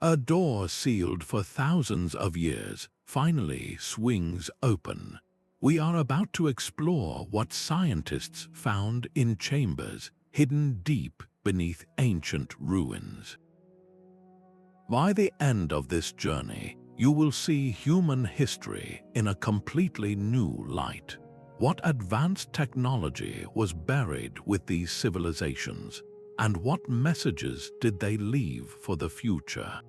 A door sealed for thousands of years finally swings open. We are about to explore what scientists found in chambers hidden deep beneath ancient ruins. By the end of this journey, you will see human history in a completely new light. What advanced technology was buried with these civilizations, and what messages did they leave for the future?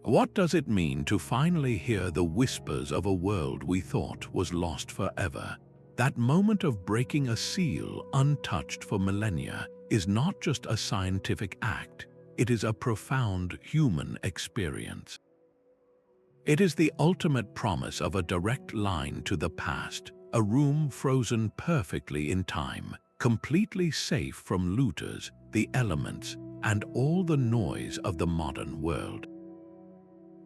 What does it mean to finally hear the whispers of a world we thought was lost forever? That moment of breaking a seal untouched for millennia is not just a scientific act, it is a profound human experience. It is the ultimate promise of a direct line to the past, a room frozen perfectly in time, completely safe from looters, the elements, and all the noise of the modern world.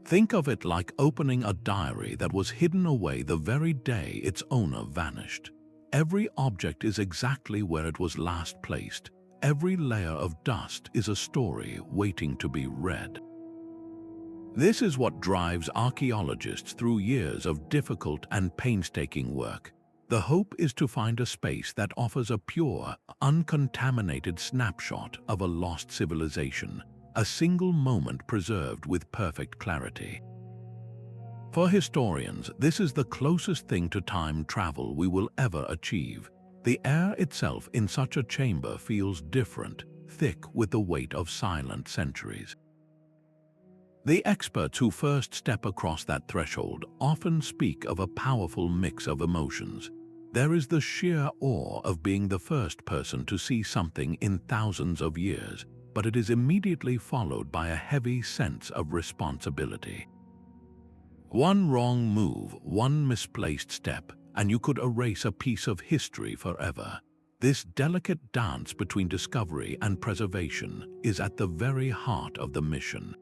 Think of it like opening a diary that was hidden away the very day its owner vanished. Every object is exactly where it was last placed. Every layer of dust is a story waiting to be read. This is what drives archaeologists through years of difficult and painstaking work. The hope is to find a space that offers a pure, uncontaminated snapshot of a lost civilization, a single moment preserved with perfect clarity. For historians, this is the closest thing to time travel we will ever achieve. The air itself in such a chamber feels different, thick with the weight of silent centuries. The experts who first step across that threshold often speak of a powerful mix of emotions. There is the sheer awe of being the first person to see something in thousands of years, but it is immediately followed by a heavy sense of responsibility. One wrong move, one misplaced step, and you could erase a piece of history forever. This delicate dance between discovery and preservation is at the very heart of the mission.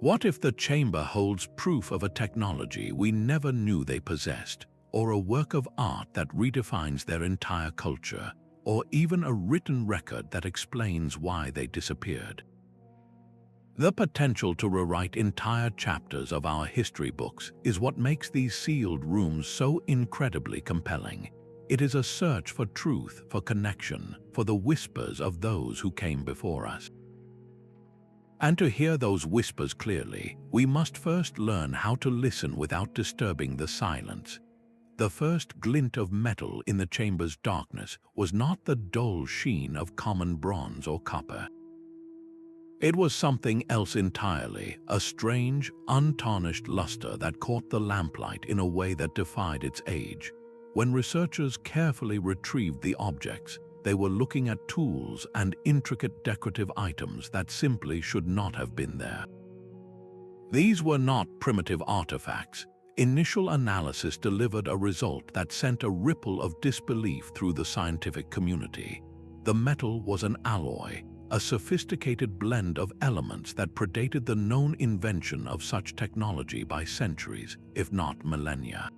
What if the chamber holds proof of a technology we never knew they possessed, or a work of art that redefines their entire culture, or even a written record that explains why they disappeared? The potential to rewrite entire chapters of our history books is what makes these sealed rooms so incredibly compelling. It is a search for truth, for connection, for the whispers of those who came before us. And to hear those whispers clearly, we must first learn how to listen without disturbing the silence. The first glint of metal in the chamber's darkness was not the dull sheen of common bronze or copper. It was something else entirely, a strange, untarnished luster that caught the lamplight in a way that defied its age. When researchers carefully retrieved the objects, they were looking at tools and intricate decorative items that simply should not have been there. These were not primitive artifacts. Initial analysis delivered a result that sent a ripple of disbelief through the scientific community. The metal was an alloy, a sophisticated blend of elements that predated the known invention of such technology by centuries, if not millennia.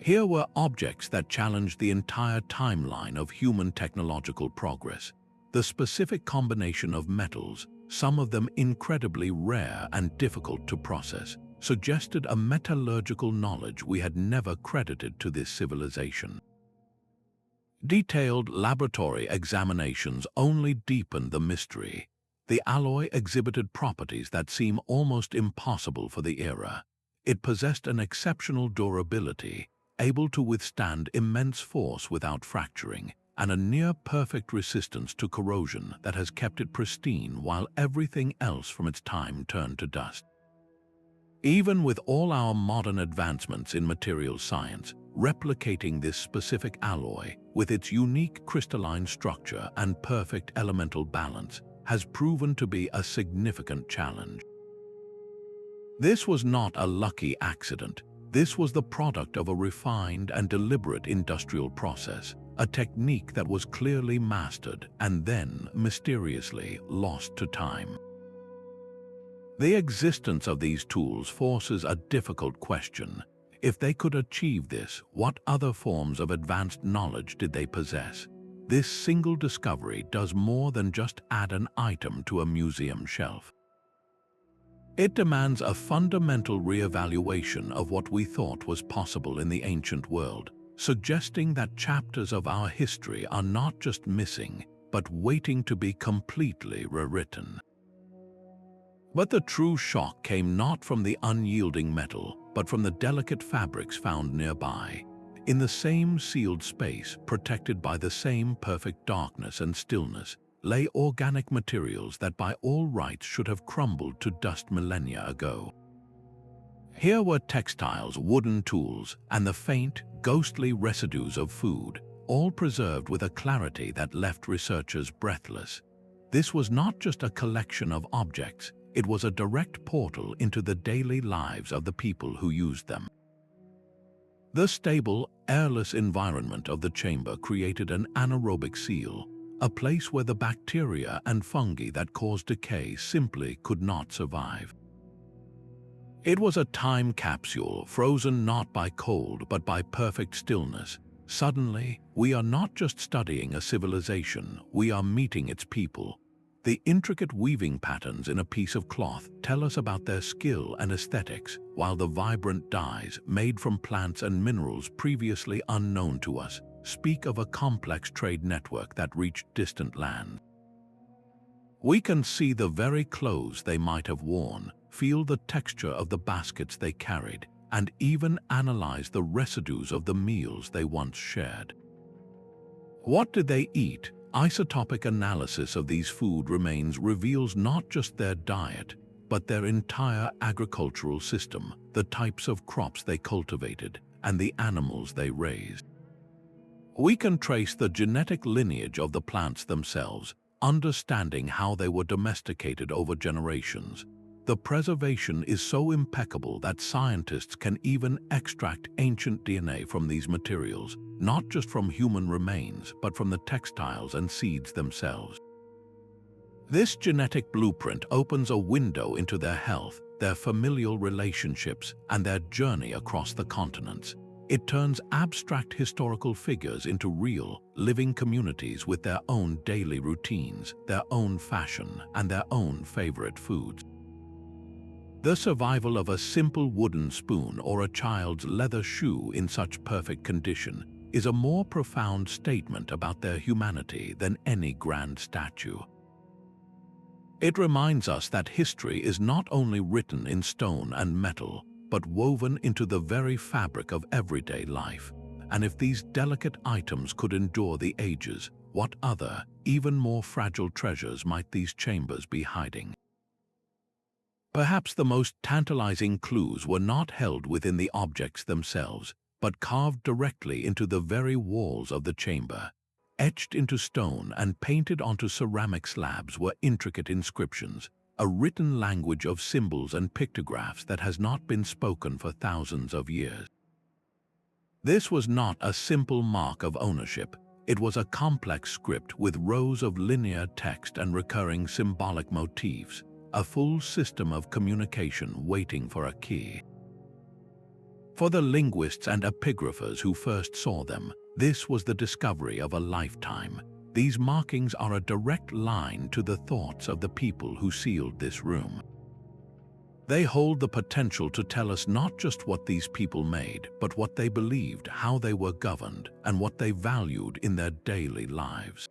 Here were objects that challenged the entire timeline of human technological progress. The specific combination of metals, some of them incredibly rare and difficult to process, suggested a metallurgical knowledge we had never credited to this civilization. Detailed laboratory examinations only deepened the mystery. The alloy exhibited properties that seem almost impossible for the era. It possessed an exceptional durability, able to withstand immense force without fracturing, and a near-perfect resistance to corrosion that has kept it pristine while everything else from its time turned to dust. Even with all our modern advancements in material science, replicating this specific alloy, with its unique crystalline structure and perfect elemental balance, has proven to be a significant challenge. This was not a lucky accident. This was the product of a refined and deliberate industrial process, a technique that was clearly mastered and then mysteriously lost to time. The existence of these tools forces a difficult question. If they could achieve this, what other forms of advanced knowledge did they possess? this single discovery does more than just add an item to a museum shelf. It demands a fundamental re-evaluation of what we thought was possible in the ancient world, suggesting that chapters of our history are not just missing, but waiting to be completely rewritten. But the true shock came not from the unyielding metal, but from the delicate fabrics found nearby. In the same sealed space, protected by the same perfect darkness and stillness, lay organic materials that by all rights should have crumbled to dust millennia ago. Here were textiles, wooden tools, and the faint, ghostly residues of food, all preserved with a clarity that left researchers breathless. This was not just a collection of objects, it was a direct portal into the daily lives of the people who used them. The stable, airless environment of the chamber created an anaerobic seal, a place where the bacteria and fungi that cause decay simply could not survive. It was a time capsule, frozen not by cold but by perfect stillness. Suddenly, we are not just studying a civilization, we are meeting its people. The intricate weaving patterns in a piece of cloth tell us about their skill and aesthetics, while the vibrant dyes, made from plants and minerals previously unknown to us, speak of a complex trade network that reached distant lands. We can see the very clothes they might have worn, feel the texture of the baskets they carried, and even analyze the residues of the meals they once shared. What did they eat? Isotopic analysis of these food remains reveals not just their diet, but their entire agricultural system, the types of crops they cultivated, and the animals they raised. We can trace the genetic lineage of the plants themselves, understanding how they were domesticated over generations. The preservation is so impeccable that scientists can even extract ancient DNA from these materials, not just from human remains, but from the textiles and seeds themselves. This genetic blueprint opens a window into their health, their familial relationships, and their journey across the continents. It turns abstract historical figures into real, living communities with their own daily routines, their own fashion, and their own favorite foods. The survival of a simple wooden spoon or a child's leather shoe in such perfect condition is a more profound statement about their humanity than any grand statue. It reminds us that history is not only written in stone and metal, but woven into the very fabric of everyday life. And if these delicate items could endure the ages, what other, even more fragile treasures might these chambers be hiding? Perhaps the most tantalizing clues were not held within the objects themselves, but carved directly into the very walls of the chamber. Etched into stone and painted onto ceramic slabs were intricate inscriptions, a written language of symbols and pictographs that has not been spoken for thousands of years. This was not a simple mark of ownership. It was a complex script with rows of linear text and recurring symbolic motifs, a full system of communication waiting for a key. For the linguists and epigraphers who first saw them, this was the discovery of a lifetime. These markings are a direct line to the thoughts of the people who sealed this room. They hold the potential to tell us not just what these people made, but what they believed, how they were governed, and what they valued in their daily lives.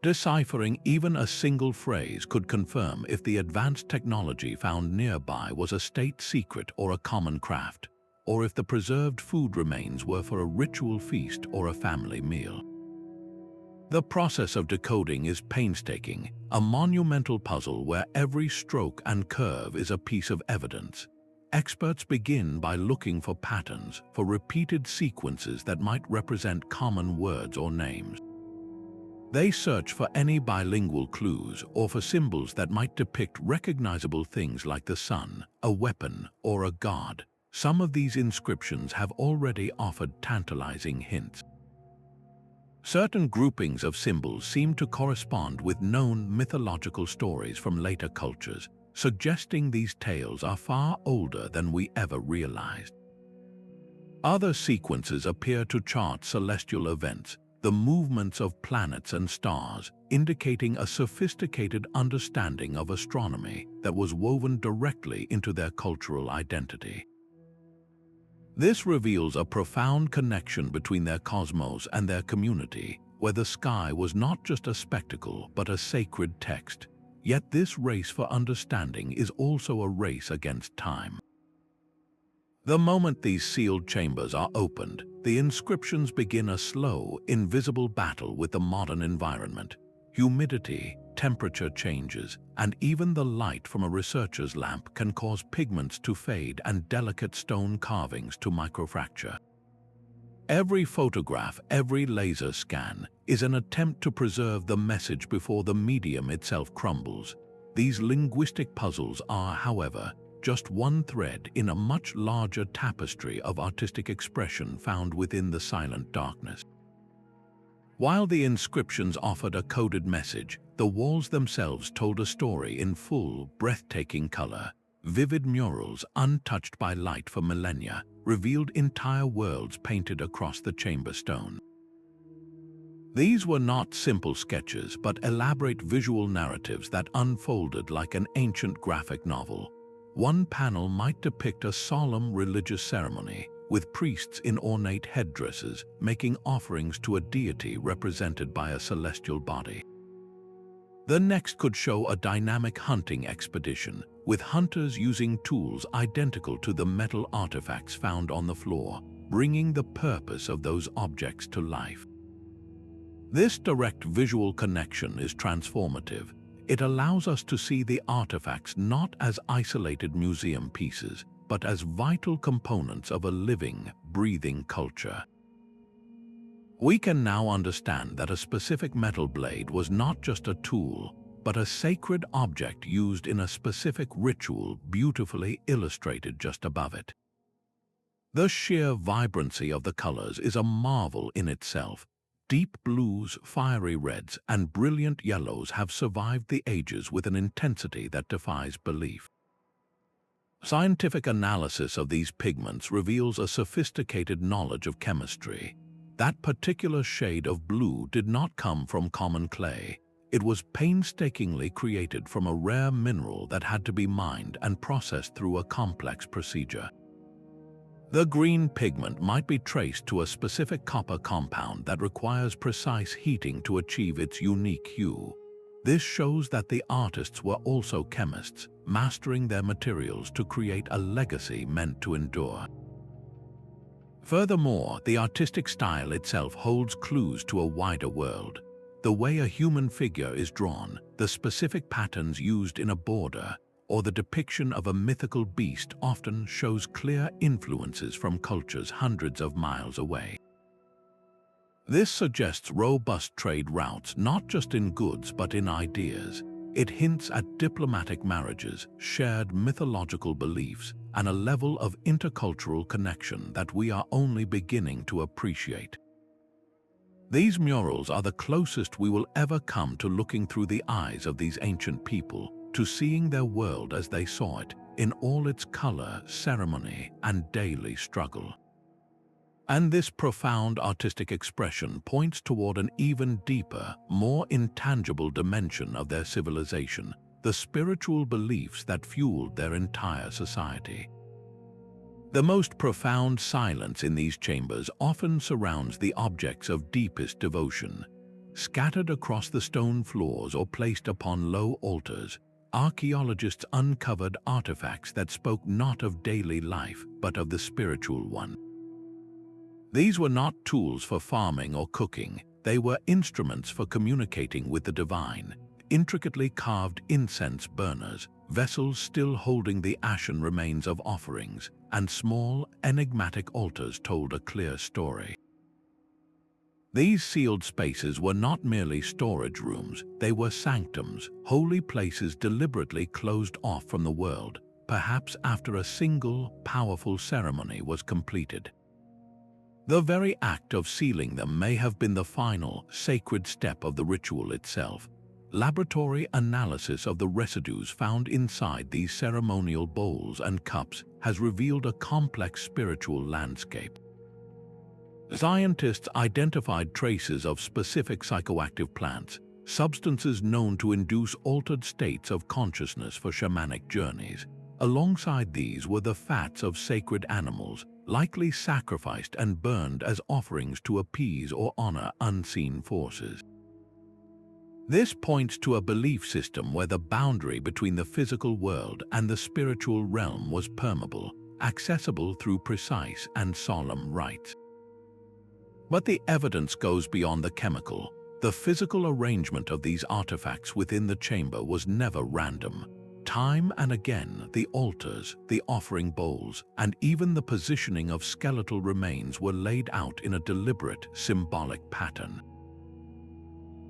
Deciphering even a single phrase could confirm if the advanced technology found nearby was a state secret or a common craft, or if the preserved food remains were for a ritual feast or a family meal. The process of decoding is painstaking, a monumental puzzle where every stroke and curve is a piece of evidence. Experts begin by looking for patterns, for repeated sequences that might represent common words or names. They search for any bilingual clues or for symbols that might depict recognizable things like the sun, a weapon, or a god. Some of these inscriptions have already offered tantalizing hints. Certain groupings of symbols seem to correspond with known mythological stories from later cultures, suggesting these tales are far older than we ever realized. Other sequences appear to chart celestial events, the movements of planets and stars, indicating a sophisticated understanding of astronomy that was woven directly into their cultural identity. This reveals a profound connection between their cosmos and their community, where the sky was not just a spectacle but a sacred text. Yet this race for understanding is also a race against time. The moment these sealed chambers are opened, the inscriptions begin a slow, invisible battle with the modern environment. Humidity, temperature changes, and even the light from a researcher's lamp can cause pigments to fade and delicate stone carvings to microfracture. Every photograph, every laser scan, is an attempt to preserve the message before the medium itself crumbles. These linguistic puzzles are, however, just one thread in a much larger tapestry of artistic expression found within the silent darkness. While the inscriptions offered a coded message, the walls themselves told a story in full, breathtaking color. Vivid murals, untouched by light for millennia, revealed entire worlds painted across the chamber stone. These were not simple sketches, but elaborate visual narratives that unfolded like an ancient graphic novel. One panel might depict a solemn religious ceremony, with priests in ornate headdresses making offerings to a deity represented by a celestial body. The next could show a dynamic hunting expedition, with hunters using tools identical to the metal artifacts found on the floor, bringing the purpose of those objects to life. This direct visual connection is transformative. It allows us to see the artifacts not as isolated museum pieces, but as vital components of a living, breathing culture. We can now understand that a specific metal blade was not just a tool, but a sacred object used in a specific ritual, beautifully illustrated just above it. The sheer vibrancy of the colors is a marvel in itself. Deep blues, fiery reds, and brilliant yellows have survived the ages with an intensity that defies belief. Scientific analysis of these pigments reveals a sophisticated knowledge of chemistry. That particular shade of blue did not come from common clay. It was painstakingly created from a rare mineral that had to be mined and processed through a complex procedure. The green pigment might be traced to a specific copper compound that requires precise heating to achieve its unique hue. This shows that the artists were also chemists, mastering their materials to create a legacy meant to endure. Furthermore, the artistic style itself holds clues to a wider world. The way a human figure is drawn, the specific patterns used in a border, or the depiction of a mythical beast often shows clear influences from cultures hundreds of miles away. This suggests robust trade routes not just in goods but in ideas. It hints at diplomatic marriages, shared mythological beliefs, and a level of intercultural connection that we are only beginning to appreciate. These murals are the closest we will ever come to looking through the eyes of these ancient people, to seeing their world as they saw it, in all its color, ceremony, and daily struggle. And this profound artistic expression points toward an even deeper, more intangible dimension of their civilization, the spiritual beliefs that fueled their entire society. The most profound silence in these chambers often surrounds the objects of deepest devotion. Scattered across the stone floors or placed upon low altars, archaeologists uncovered artifacts that spoke not of daily life but of the spiritual one. These were not tools for farming or cooking, they were instruments for communicating with the divine. Intricately carved incense burners, vessels still holding the ashen remains of offerings, and small, enigmatic altars told a clear story. These sealed spaces were not merely storage rooms, they were sanctums, holy places deliberately closed off from the world, perhaps after a single, powerful ceremony was completed. The very act of sealing them may have been the final, sacred step of the ritual itself. Laboratory analysis of the residues found inside these ceremonial bowls and cups has revealed a complex spiritual landscape. Scientists identified traces of specific psychoactive plants, substances known to induce altered states of consciousness for shamanic journeys. Alongside these were the fats of sacred animals, likely sacrificed and burned as offerings to appease or honor unseen forces. This points to a belief system where the boundary between the physical world and the spiritual realm was permeable, accessible through precise and solemn rites. But the evidence goes beyond the chemical. The physical arrangement of these artifacts within the chamber was never random. Time and again, the altars, the offering bowls, and even the positioning of skeletal remains were laid out in a deliberate, symbolic pattern.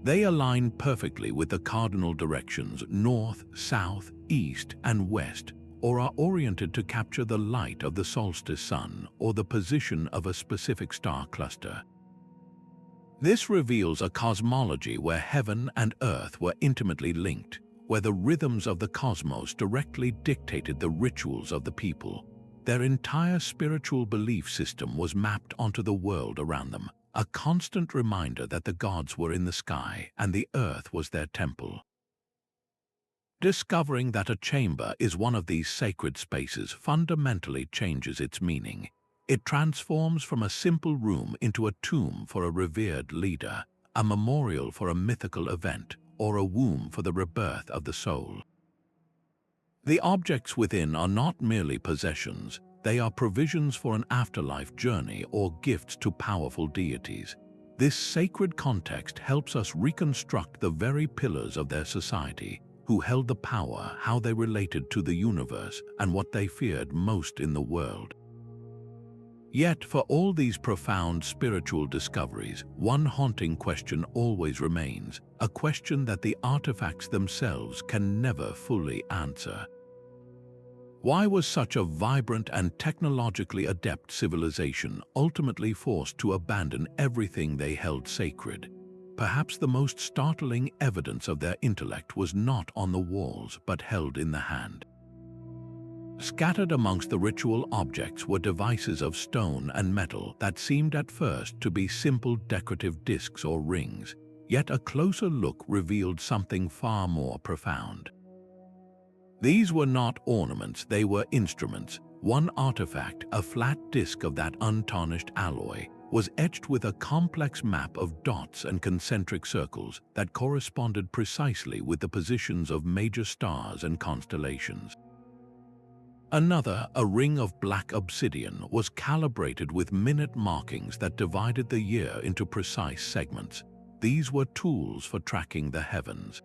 They align perfectly with the cardinal directions north, south, east, and west, or are oriented to capture the light of the solstice sun or the position of a specific star cluster. This reveals a cosmology where heaven and earth were intimately linked, where the rhythms of the cosmos directly dictated the rituals of the people. Their entire spiritual belief system was mapped onto the world around them, a constant reminder that the gods were in the sky and the earth was their temple. Discovering that a chamber is one of these sacred spaces fundamentally changes its meaning. It transforms from a simple room into a tomb for a revered leader, a memorial for a mythical event, or a womb for the rebirth of the soul. The objects within are not merely possessions, they are provisions for an afterlife journey or gifts to powerful deities. This sacred context helps us reconstruct the very pillars of their society, who held the power, how they related to the universe, and what they feared most in the world. Yet, for all these profound spiritual discoveries, one haunting question always remains, a question that the artifacts themselves can never fully answer. Why was such a vibrant and technologically adept civilization ultimately forced to abandon everything they held sacred? Perhaps the most startling evidence of their intellect was not on the walls but held in the hand. Scattered amongst the ritual objects were devices of stone and metal that seemed at first to be simple decorative discs or rings, yet a closer look revealed something far more profound. These were not ornaments, they were instruments. One artifact, a flat disc of that untarnished alloy, was etched with a complex map of dots and concentric circles that corresponded precisely with the positions of major stars and constellations. Another, a ring of black obsidian, was calibrated with minute markings that divided the year into precise segments. These were tools for tracking the heavens.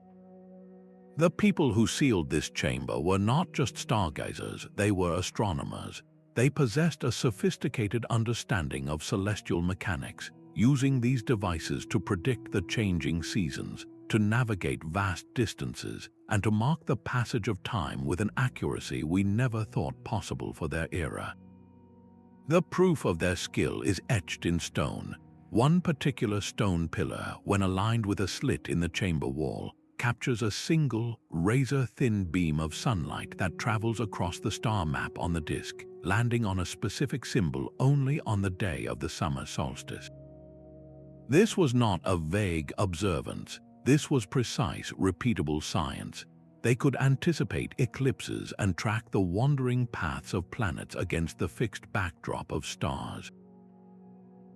The people who sealed this chamber were not just stargazers, they were astronomers. They possessed a sophisticated understanding of celestial mechanics, using these devices to predict the changing seasons, to navigate vast distances, and to mark the passage of time with an accuracy we never thought possible for their era. The proof of their skill is etched in stone. One particular stone pillar, when aligned with a slit in the chamber wall, captures a single, razor-thin beam of sunlight that travels across the star map on the disk, landing on a specific symbol only on the day of the summer solstice. This was not a vague observance. This was precise, repeatable science. They could anticipate eclipses and track the wandering paths of planets against the fixed backdrop of stars.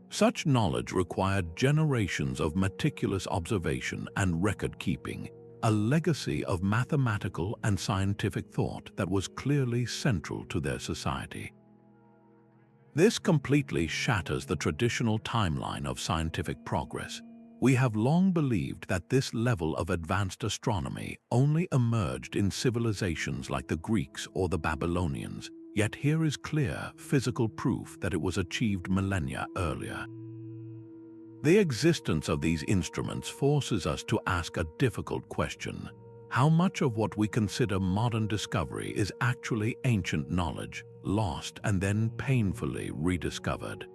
Such knowledge required generations of meticulous observation and record-keeping, a legacy of mathematical and scientific thought that was clearly central to their society. This completely shatters the traditional timeline of scientific progress. We have long believed that this level of advanced astronomy only emerged in civilizations like the Greeks or the Babylonians, yet here is clear, physical proof that it was achieved millennia earlier. The existence of these instruments forces us to ask a difficult question. How much of what we consider modern discovery is actually ancient knowledge, lost and then painfully rediscovered?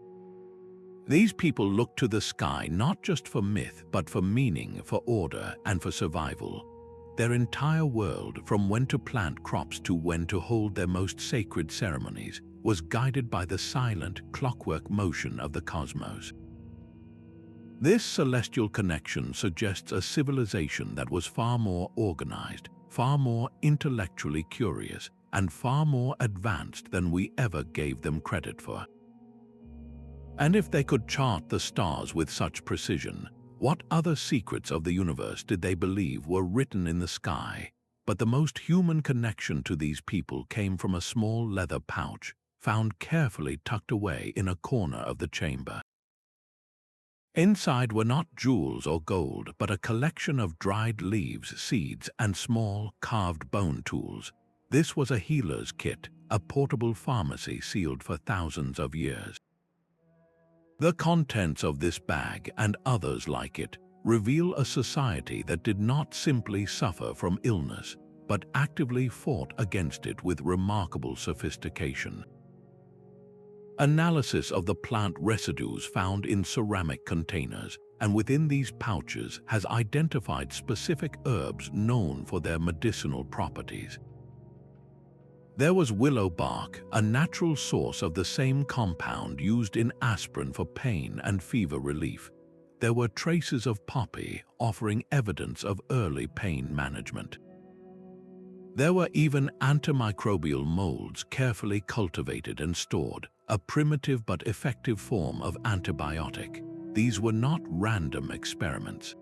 These people looked to the sky not just for myth, but for meaning, for order, and for survival. Their entire world, from when to plant crops to when to hold their most sacred ceremonies, was guided by the silent, clockwork motion of the cosmos. This celestial connection suggests a civilization that was far more organized, far more intellectually curious, and far more advanced than we ever gave them credit for. And if they could chart the stars with such precision, what other secrets of the universe did they believe were written in the sky? But the most human connection to these people came from a small leather pouch, found carefully tucked away in a corner of the chamber. Inside were not jewels or gold, but a collection of dried leaves, seeds, and small, carved bone tools. This was a healer's kit, a portable pharmacy sealed for thousands of years. The contents of this bag, and others like it, reveal a society that did not simply suffer from illness, but actively fought against it with remarkable sophistication. Analysis of the plant residues found in ceramic containers and within these pouches has identified specific herbs known for their medicinal properties. There was willow bark, a natural source of the same compound used in aspirin for pain and fever relief. There were traces of poppy, offering evidence of early pain management. There were even antimicrobial molds carefully cultivated and stored, a primitive but effective form of antibiotic. These were not random experiments.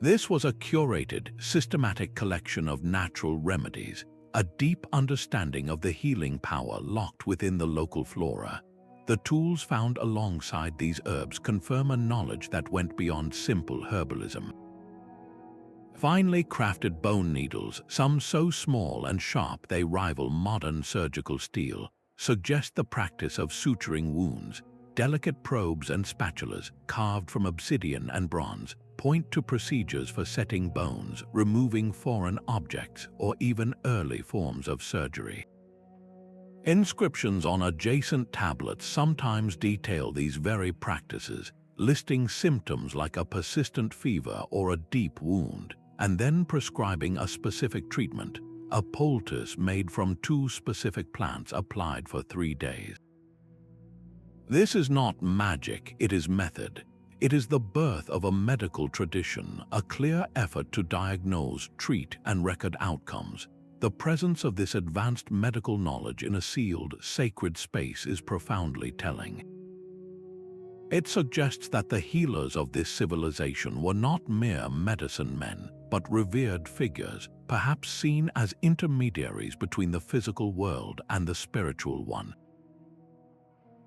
This was a curated, systematic collection of natural remedies, a deep understanding of the healing power locked within the local flora. The tools found alongside these herbs confirm a knowledge that went beyond simple herbalism. Finely crafted bone needles, some so small and sharp they rival modern surgical steel, suggest the practice of suturing wounds. Delicate probes and spatulas, carved from obsidian and bronze, point to procedures for setting bones, removing foreign objects, or even early forms of surgery. Inscriptions on adjacent tablets sometimes detail these very practices, listing symptoms like a persistent fever or a deep wound, and then prescribing a specific treatment, a poultice made from 2 specific plants applied for 3 days. This is not magic, it is method. It is the birth of a medical tradition, a clear effort to diagnose, treat, and record outcomes. The presence of this advanced medical knowledge in a sealed, sacred space is profoundly telling. It suggests that the healers of this civilization were not mere medicine men, but revered figures, perhaps seen as intermediaries between the physical world and the spiritual one.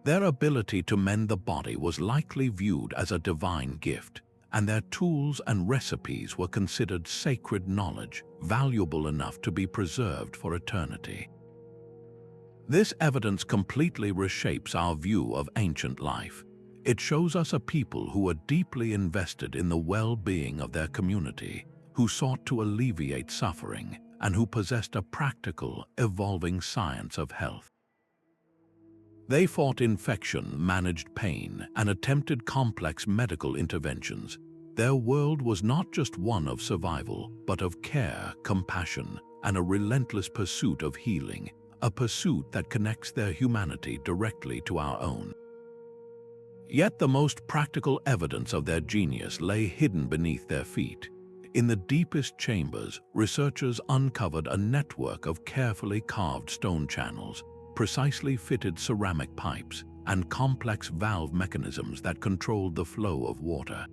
Their ability to mend the body was likely viewed as a divine gift, and their tools and recipes were considered sacred knowledge, valuable enough to be preserved for eternity. This evidence completely reshapes our view of ancient life. It shows us a people who were deeply invested in the well-being of their community, who sought to alleviate suffering, and who possessed a practical, evolving science of health. They fought infection, managed pain, and attempted complex medical interventions. Their world was not just one of survival, but of care, compassion, and a relentless pursuit of healing, a pursuit that connects their humanity directly to our own. Yet the most practical evidence of their genius lay hidden beneath their feet. In the deepest chambers, researchers uncovered a network of carefully carved stone channels, precisely fitted ceramic pipes, and complex valve mechanisms that controlled the flow of water.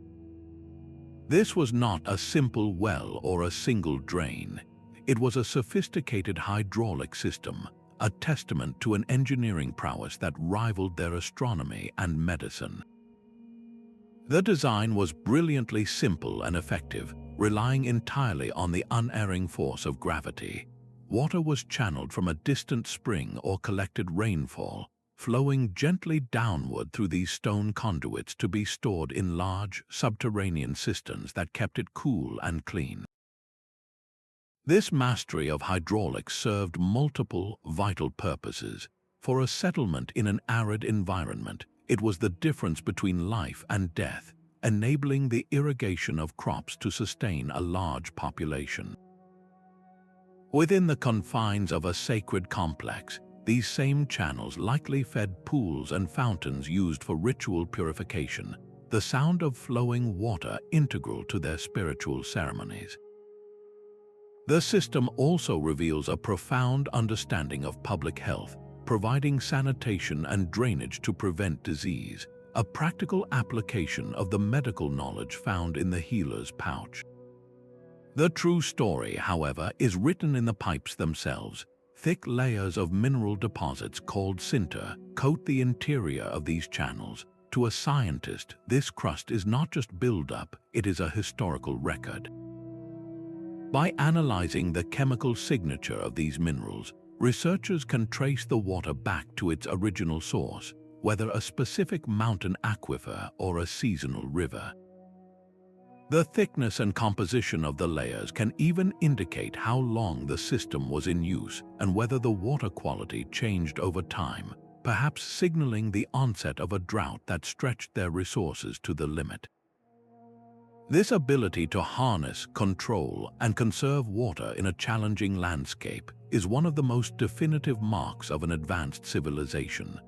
This was not a simple well or a single drain. It was a sophisticated hydraulic system, a testament to an engineering prowess that rivaled their astronomy and medicine. The design was brilliantly simple and effective, relying entirely on the unerring force of gravity. Water was channeled from a distant spring or collected rainfall, flowing gently downward through these stone conduits to be stored in large, subterranean cisterns that kept it cool and clean. This mastery of hydraulics served multiple, vital purposes. For a settlement in an arid environment, it was the difference between life and death, enabling the irrigation of crops to sustain a large population. Within the confines of a sacred complex, these same channels likely fed pools and fountains used for ritual purification, the sound of flowing water integral to their spiritual ceremonies. The system also reveals a profound understanding of public health, providing sanitation and drainage to prevent disease, a practical application of the medical knowledge found in the healer's pouch. The true story, however, is written in the pipes themselves. Thick layers of mineral deposits called sinter coat the interior of these channels. To a scientist, this crust is not just buildup, it is a historical record. By analyzing the chemical signature of these minerals, researchers can trace the water back to its original source, whether a specific mountain aquifer or a seasonal river. The thickness and composition of the layers can even indicate how long the system was in use and whether the water quality changed over time, perhaps signaling the onset of a drought that stretched their resources to the limit. This ability to harness, control, and conserve water in a challenging landscape is one of the most definitive marks of an advanced civilization.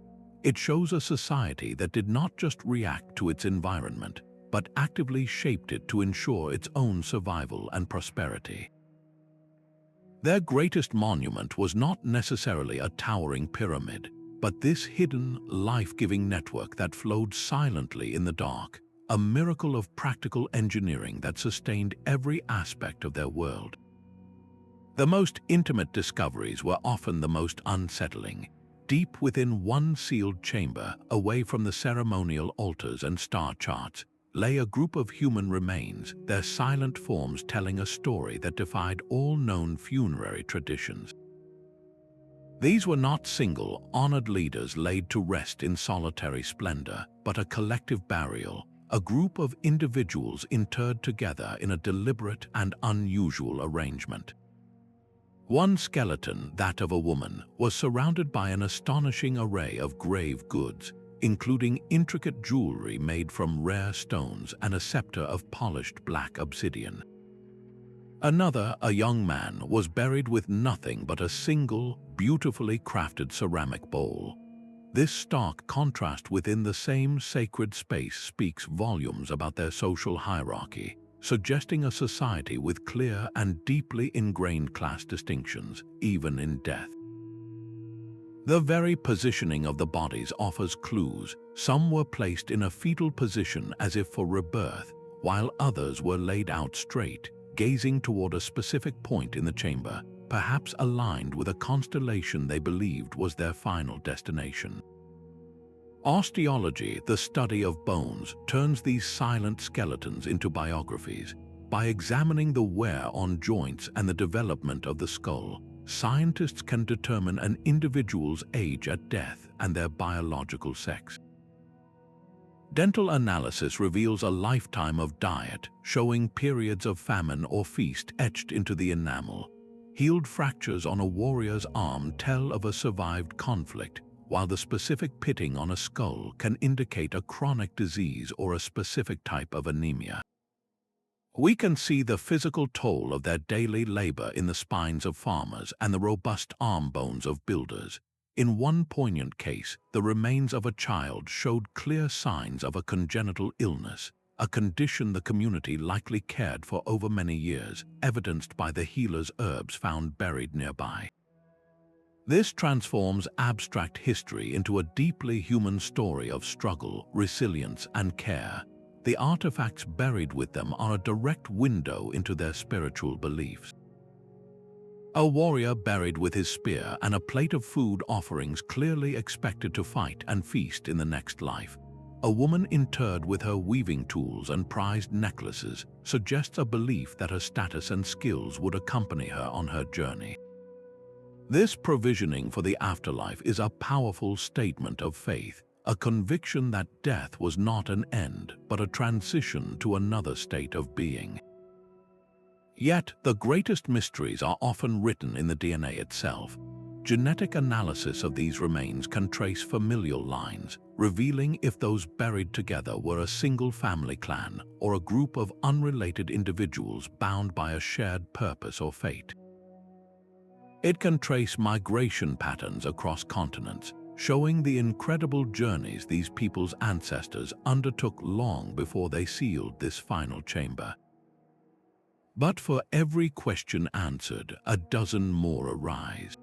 It shows a society that did not just react to its environment, but actively shaped it to ensure its own survival and prosperity. Their greatest monument was not necessarily a towering pyramid, but this hidden, life-giving network that flowed silently in the dark, a miracle of practical engineering that sustained every aspect of their world. The most intimate discoveries were often the most unsettling. Deep within one sealed chamber, away from the ceremonial altars and star charts, lay a group of human remains, their silent forms telling a story that defied all known funerary traditions. These were not single, honored leaders laid to rest in solitary splendor, but a collective burial, a group of individuals interred together in a deliberate and unusual arrangement. One skeleton, that of a woman, was surrounded by an astonishing array of grave goods, including intricate jewelry made from rare stones and a scepter of polished black obsidian. Another, a young man, was buried with nothing but a single, beautifully crafted ceramic bowl. This stark contrast within the same sacred space speaks volumes about their social hierarchy, suggesting a society with clear and deeply ingrained class distinctions, even in death. The very positioning of the bodies offers clues. Some were placed in a fetal position as if for rebirth, while others were laid out straight, gazing toward a specific point in the chamber, perhaps aligned with a constellation they believed was their final destination. Osteology, the study of bones, turns these silent skeletons into biographies. By examining the wear on joints and the development of the skull, scientists can determine an individual's age at death and their biological sex. Dental analysis reveals a lifetime of diet, showing periods of famine or feast etched into the enamel. Healed fractures on a warrior's arm tell of a survived conflict, while the specific pitting on a skull can indicate a chronic disease or a specific type of anemia. We can see the physical toll of their daily labor in the spines of farmers and the robust arm bones of builders. In one poignant case, the remains of a child showed clear signs of a congenital illness, a condition the community likely cared for over many years, evidenced by the healer's herbs found buried nearby. This transforms abstract history into a deeply human story of struggle, resilience, and care. The artifacts buried with them are a direct window into their spiritual beliefs. A warrior buried with his spear and a plate of food offerings clearly expected to fight and feast in the next life. A woman interred with her weaving tools and prized necklaces suggests a belief that her status and skills would accompany her on her journey. This provisioning for the afterlife is a powerful statement of faith, a conviction that death was not an end, but a transition to another state of being. Yet, the greatest mysteries are often written in the DNA itself. Genetic analysis of these remains can trace familial lines, revealing if those buried together were a single family clan or a group of unrelated individuals bound by a shared purpose or fate. It can trace migration patterns across continents, showing the incredible journeys these people's ancestors undertook long before they sealed this final chamber. But for every question answered, a dozen more arise.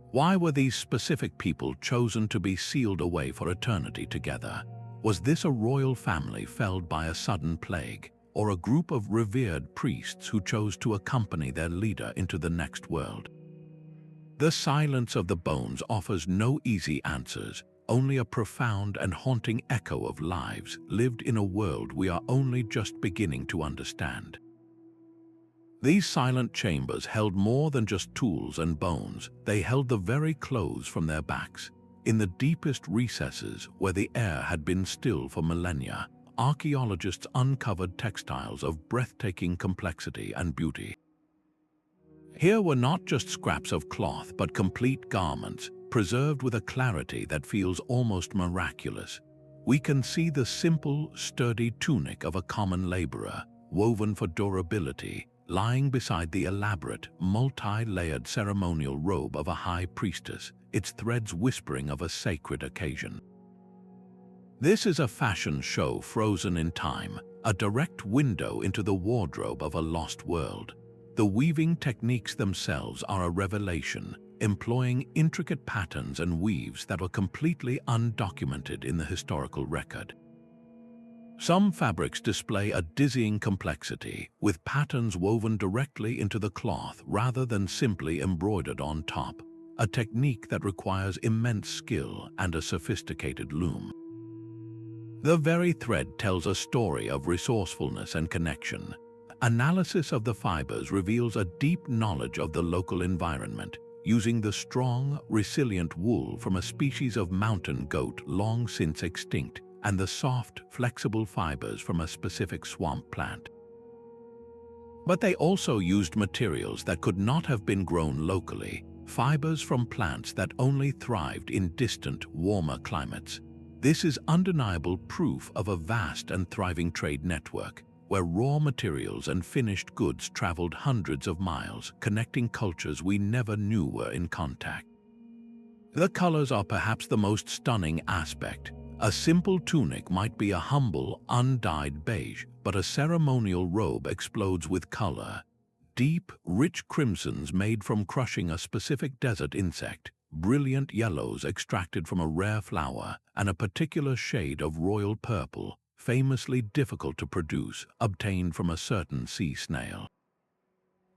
Why were these specific people chosen to be sealed away for eternity together? Was this a royal family felled by a sudden plague, or a group of revered priests who chose to accompany their leader into the next world? The silence of the bones offers no easy answers, only a profound and haunting echo of lives lived in a world we are only just beginning to understand. These silent chambers held more than just tools and bones. They held the very clothes from their backs. In the deepest recesses, where the air had been still for millennia, archaeologists uncovered textiles of breathtaking complexity and beauty. Here were not just scraps of cloth, but complete garments, preserved with a clarity that feels almost miraculous. We can see the simple, sturdy tunic of a common laborer, woven for durability, lying beside the elaborate, multi-layered ceremonial robe of a high priestess, its threads whispering of a sacred occasion. This is a fashion show frozen in time, a direct window into the wardrobe of a lost world. The weaving techniques themselves are a revelation, employing intricate patterns and weaves that were completely undocumented in the historical record. Some fabrics display a dizzying complexity, with patterns woven directly into the cloth rather than simply embroidered on top, a technique that requires immense skill and a sophisticated loom. The very thread tells a story of resourcefulness and connection. Analysis of the fibers reveals a deep knowledge of the local environment, using the strong, resilient wool from a species of mountain goat long since extinct, and the soft, flexible fibers from a specific swamp plant. But they also used materials that could not have been grown locally, fibers from plants that only thrived in distant, warmer climates. This is undeniable proof of a vast and thriving trade network, where raw materials and finished goods traveled hundreds of miles, connecting cultures we never knew were in contact. The colors are perhaps the most stunning aspect. A simple tunic might be a humble, undyed beige, but a ceremonial robe explodes with color. Deep, rich crimsons made from crushing a specific desert insect, brilliant yellows extracted from a rare flower, and a particular shade of royal purple, famously difficult to produce, obtained from a certain sea snail.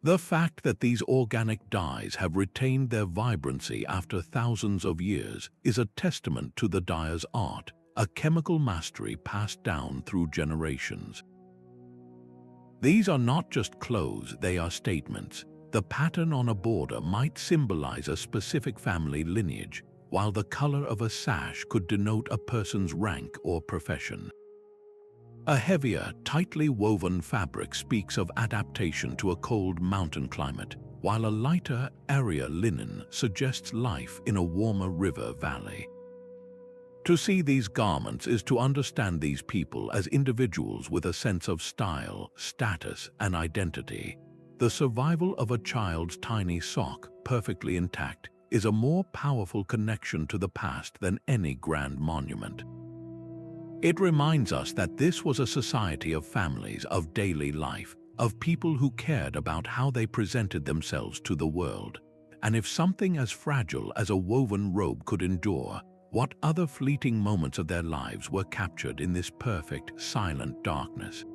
The fact that these organic dyes have retained their vibrancy after thousands of years is a testament to the dyer's art, a chemical mastery passed down through generations. These are not just clothes, they are statements. The pattern on a border might symbolize a specific family lineage, while the color of a sash could denote a person's rank or profession. A heavier, tightly woven fabric speaks of adaptation to a cold mountain climate, while a lighter, airier linen suggests life in a warmer river valley. To see these garments is to understand these people as individuals with a sense of style, status, and identity. The survival of a child's tiny sock, perfectly intact, is a more powerful connection to the past than any grand monument. It reminds us that this was a society of families, of daily life, of people who cared about how they presented themselves to the world. And if something as fragile as a woven robe could endure, what other fleeting moments of their lives were captured in this perfect, silent darkness?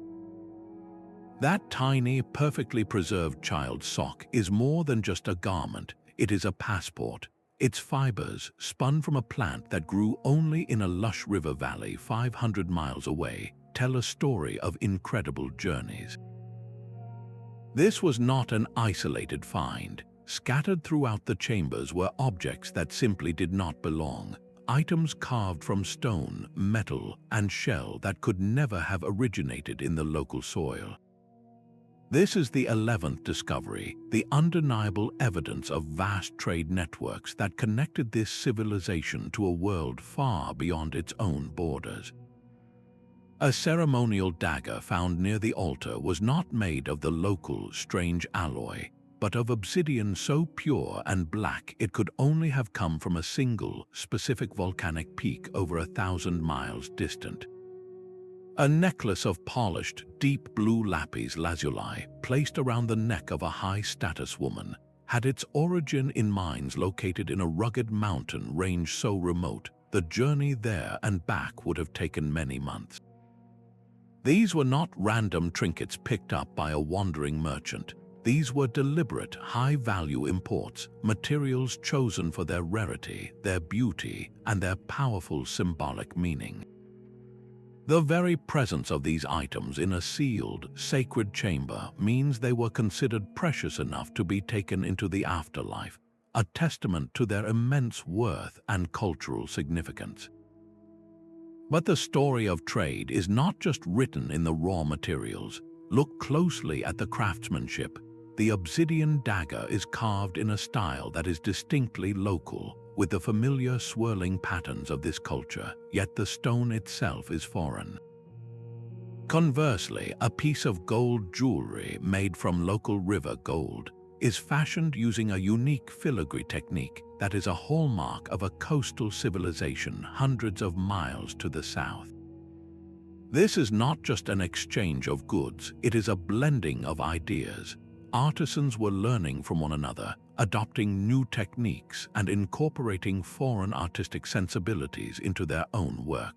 That tiny, perfectly preserved child's sock is more than just a garment, it is a passport. Its fibers, spun from a plant that grew only in a lush river valley 500 miles away, tell a story of incredible journeys. This was not an isolated find. Scattered throughout the chambers were objects that simply did not belong, items carved from stone, metal, and shell that could never have originated in the local soil. This is the 11th discovery, the undeniable evidence of vast trade networks that connected this civilization to a world far beyond its own borders. A ceremonial dagger found near the altar was not made of the local, strange alloy. but of obsidian so pure and black it could only have come from a single, specific volcanic peak over 1,000 miles distant. A necklace of polished, deep blue lapis lazuli, placed around the neck of a high-status woman, had its origin in mines located in a rugged mountain range so remote, the journey there and back would have taken many months. These were not random trinkets picked up by a wandering merchant. These were deliberate, high-value imports, materials chosen for their rarity, their beauty, and their powerful symbolic meaning. The very presence of these items in a sealed, sacred chamber means they were considered precious enough to be taken into the afterlife, a testament to their immense worth and cultural significance. But the story of trade is not just written in the raw materials. Look closely at the craftsmanship. The obsidian dagger is carved in a style that is distinctly local, with the familiar swirling patterns of this culture, yet the stone itself is foreign. Conversely, a piece of gold jewelry made from local river gold is fashioned using a unique filigree technique that is a hallmark of a coastal civilization hundreds of miles to the south. This is not just an exchange of goods, it is a blending of ideas. Artisans were learning from one another, adopting new techniques and incorporating foreign artistic sensibilities into their own work.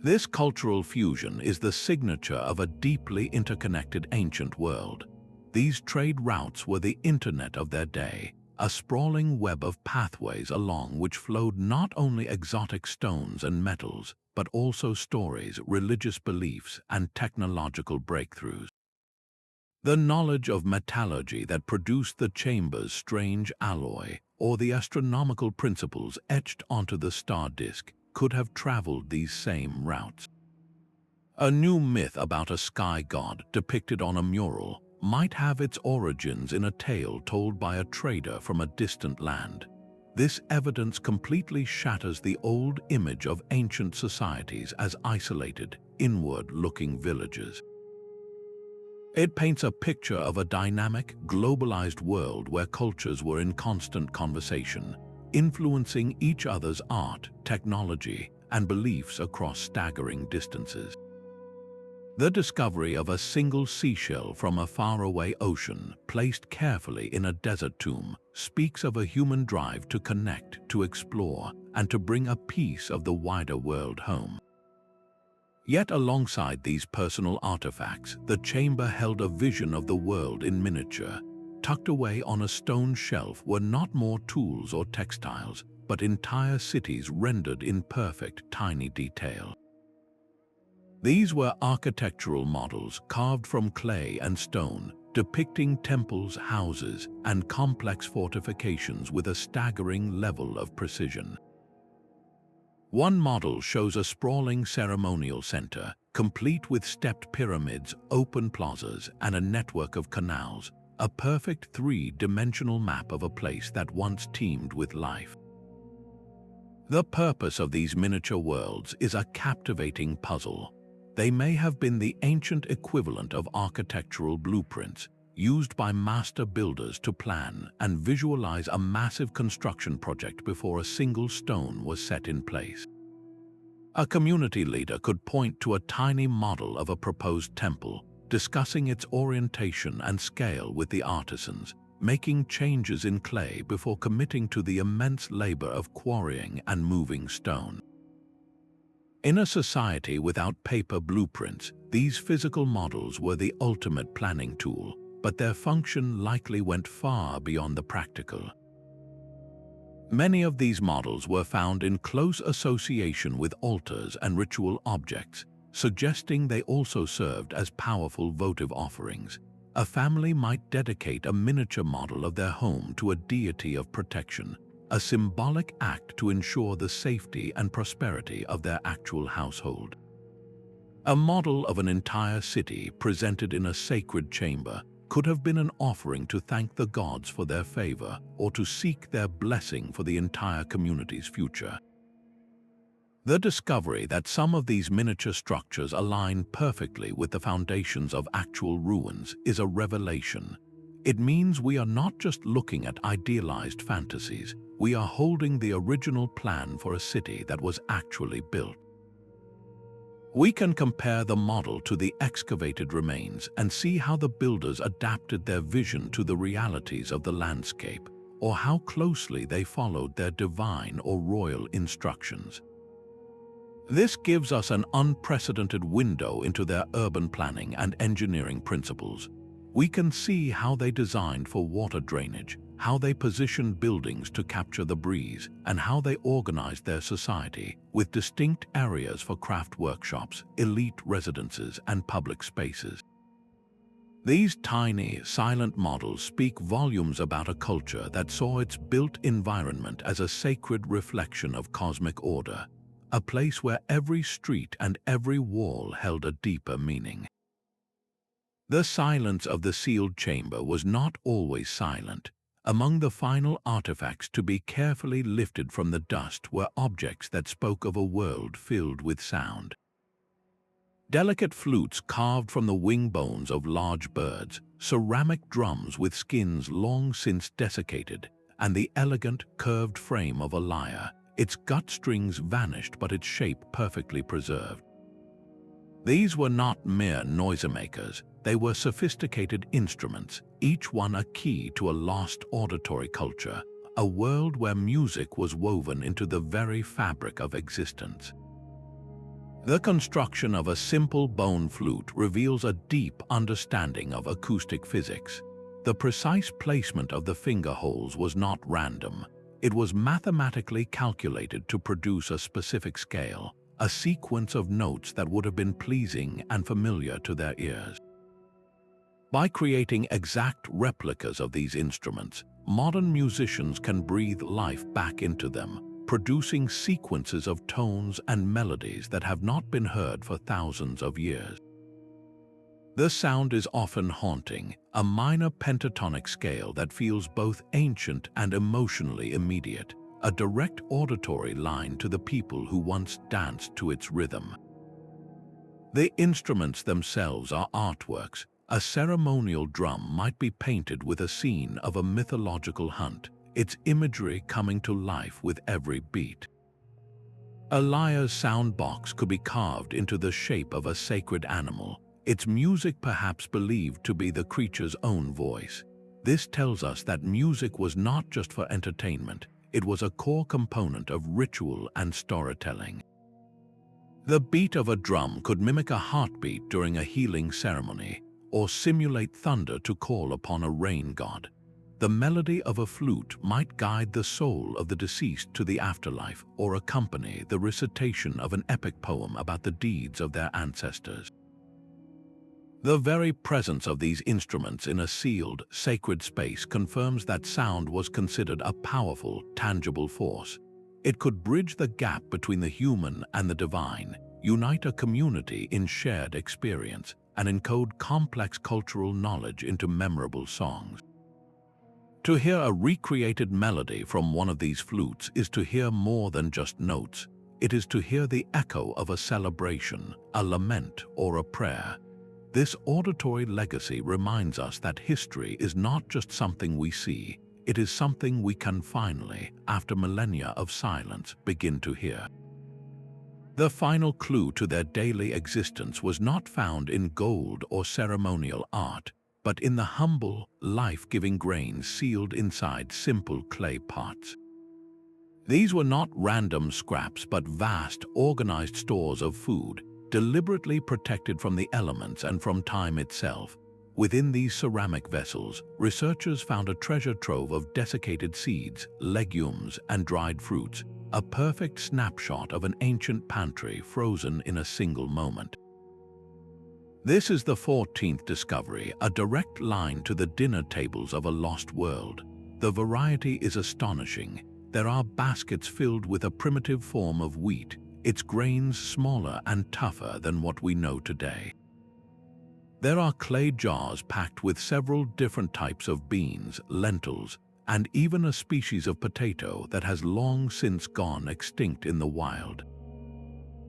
This cultural fusion is the signature of a deeply interconnected ancient world. These trade routes were the internet of their day, a sprawling web of pathways along which flowed not only exotic stones and metals, but also stories, religious beliefs, and technological breakthroughs. The knowledge of metallurgy that produced the chamber's strange alloy, or the astronomical principles etched onto the star disk, could have traveled these same routes. A new myth about a sky god depicted on a mural might have its origins in a tale told by a trader from a distant land. This evidence completely shatters the old image of ancient societies as isolated, inward-looking villages. It paints a picture of a dynamic, globalized world where cultures were in constant conversation, influencing each other's art, technology, and beliefs across staggering distances. The discovery of a single seashell from a faraway ocean, placed carefully in a desert tomb, speaks of a human drive to connect, to explore, and to bring a piece of the wider world home. Yet alongside these personal artifacts, the chamber held a vision of the world in miniature. Tucked away on a stone shelf were not more tools or textiles, but entire cities rendered in perfect, tiny detail. These were architectural models carved from clay and stone, depicting temples, houses, and complex fortifications with a staggering level of precision. One model shows a sprawling ceremonial center, complete with stepped pyramids, open plazas, and a network of canals, a perfect three-dimensional map of a place that once teemed with life. The purpose of these miniature worlds is a captivating puzzle. They may have been the ancient equivalent of architectural blueprints, used by master builders to plan and visualize a massive construction project before a single stone was set in place. A community leader could point to a tiny model of a proposed temple, discussing its orientation and scale with the artisans, making changes in clay before committing to the immense labor of quarrying and moving stone. In a society without paper blueprints, these physical models were the ultimate planning tool, but their function likely went far beyond the practical. Many of these models were found in close association with altars and ritual objects, suggesting they also served as powerful votive offerings. A family might dedicate a miniature model of their home to a deity of protection, a symbolic act to ensure the safety and prosperity of their actual household. A model of an entire city presented in a sacred chamber could have been an offering to thank the gods for their favor or to seek their blessing for the entire community's future. The discovery that some of these miniature structures align perfectly with the foundations of actual ruins is a revelation. It means we are not just looking at idealized fantasies, we are holding the original plan for a city that was actually built. We can compare the model to the excavated remains and see how the builders adapted their vision to the realities of the landscape, or how closely they followed their divine or royal instructions. This gives us an unprecedented window into their urban planning and engineering principles. We can see how they designed for water drainage, how they positioned buildings to capture the breeze, and how they organized their society with distinct areas for craft workshops, elite residences, and public spaces. These tiny, silent models speak volumes about a culture that saw its built environment as a sacred reflection of cosmic order, a place where every street and every wall held a deeper meaning. The silence of the sealed chamber was not always silent. Among the final artifacts to be carefully lifted from the dust were objects that spoke of a world filled with sound. Delicate flutes carved from the wing bones of large birds, ceramic drums with skins long since desiccated, and the elegant, curved frame of a lyre, its gut strings vanished but its shape perfectly preserved. These were not mere noisemakers, they were sophisticated instruments, each one a key to a lost auditory culture, a world where music was woven into the very fabric of existence. The construction of a simple bone flute reveals a deep understanding of acoustic physics. The precise placement of the finger holes was not random. It was mathematically calculated to produce a specific scale, a sequence of notes that would have been pleasing and familiar to their ears. By creating exact replicas of these instruments, modern musicians can breathe life back into them, producing sequences of tones and melodies that have not been heard for thousands of years. The sound is often haunting, a minor pentatonic scale that feels both ancient and emotionally immediate, a direct auditory line to the people who once danced to its rhythm. The instruments themselves are artworks. A ceremonial drum might be painted with a scene of a mythological hunt, its imagery coming to life with every beat. A lyre's sound box could be carved into the shape of a sacred animal, its music perhaps believed to be the creature's own voice. This tells us that music was not just for entertainment, it was a core component of ritual and storytelling. The beat of a drum could mimic a heartbeat during a healing ceremony, or simulate thunder to call upon a rain god. The melody of a flute might guide the soul of the deceased to the afterlife or accompany the recitation of an epic poem about the deeds of their ancestors. The very presence of these instruments in a sealed, sacred space confirms that sound was considered a powerful, tangible force. It could bridge the gap between the human and the divine, unite a community in shared experience, and encode complex cultural knowledge into memorable songs. To hear a recreated melody from one of these flutes is to hear more than just notes. It is to hear the echo of a celebration, a lament, or a prayer. This auditory legacy reminds us that history is not just something we see, it is something we can finally, after millennia of silence, begin to hear. The final clue to their daily existence was not found in gold or ceremonial art, but in the humble, life-giving grains sealed inside simple clay pots. These were not random scraps but vast, organized stores of food, deliberately protected from the elements and from time itself. Within these ceramic vessels, researchers found a treasure trove of desiccated seeds, legumes, and dried fruits, a perfect snapshot of an ancient pantry frozen in a single moment. This is the 14th discovery, a direct line to the dinner tables of a lost world. The variety is astonishing. There are baskets filled with a primitive form of wheat, its grains smaller and tougher than what we know today. There are clay jars packed with several different types of beans, lentils, and even a species of potato that has long since gone extinct in the wild.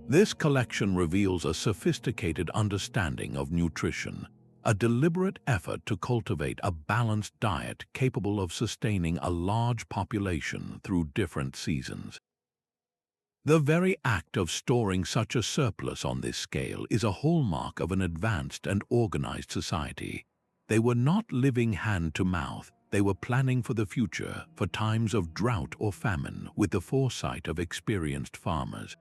This collection reveals a sophisticated understanding of nutrition. a deliberate effort to cultivate a balanced diet capable of sustaining a large population through different seasons. The very act of storing such a surplus on this scale is a hallmark of an advanced and organized society. They were not living hand to mouth, they were planning for the future, for times of drought or famine, with the foresight of experienced farmers.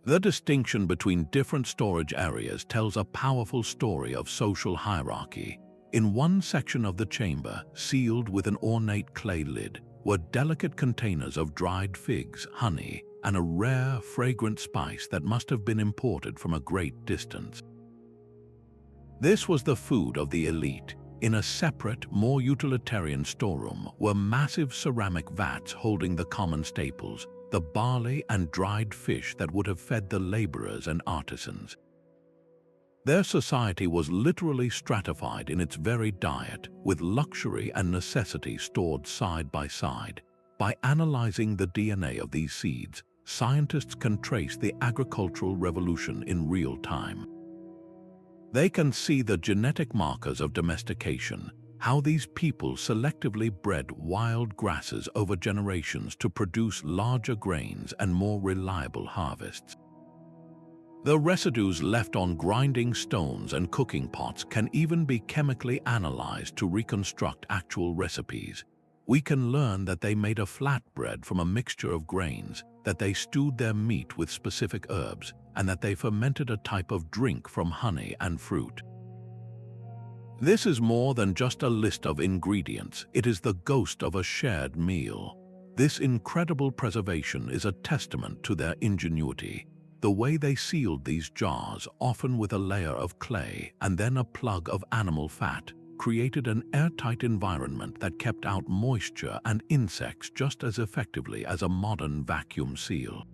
The distinction between different storage areas tells a powerful story of social hierarchy. In one section of the chamber, sealed with an ornate clay lid, were delicate containers of dried figs, honey, and a rare, fragrant spice that must have been imported from a great distance. This was the food of the elite. In a separate, more utilitarian storeroom were massive ceramic vats holding the common staples, the barley and dried fish that would have fed the laborers and artisans. Their society was literally stratified in its very diet, with luxury and necessity stored side by side. By analyzing the DNA of these seeds, scientists can trace the agricultural revolution in real time. They can see the genetic markers of domestication, how these people selectively bred wild grasses over generations to produce larger grains and more reliable harvests. The residues left on grinding stones and cooking pots can even be chemically analyzed to reconstruct actual recipes. We can learn that they made a flatbread from a mixture of grains, that they stewed their meat with specific herbs, and that they fermented a type of drink from honey and fruit. This is more than just a list of ingredients, it is the ghost of a shared meal. This incredible preservation is a testament to their ingenuity. The way they sealed these jars, often with a layer of clay and then a plug of animal fat, created an airtight environment that kept out moisture and insects just as effectively as a modern vacuum seal.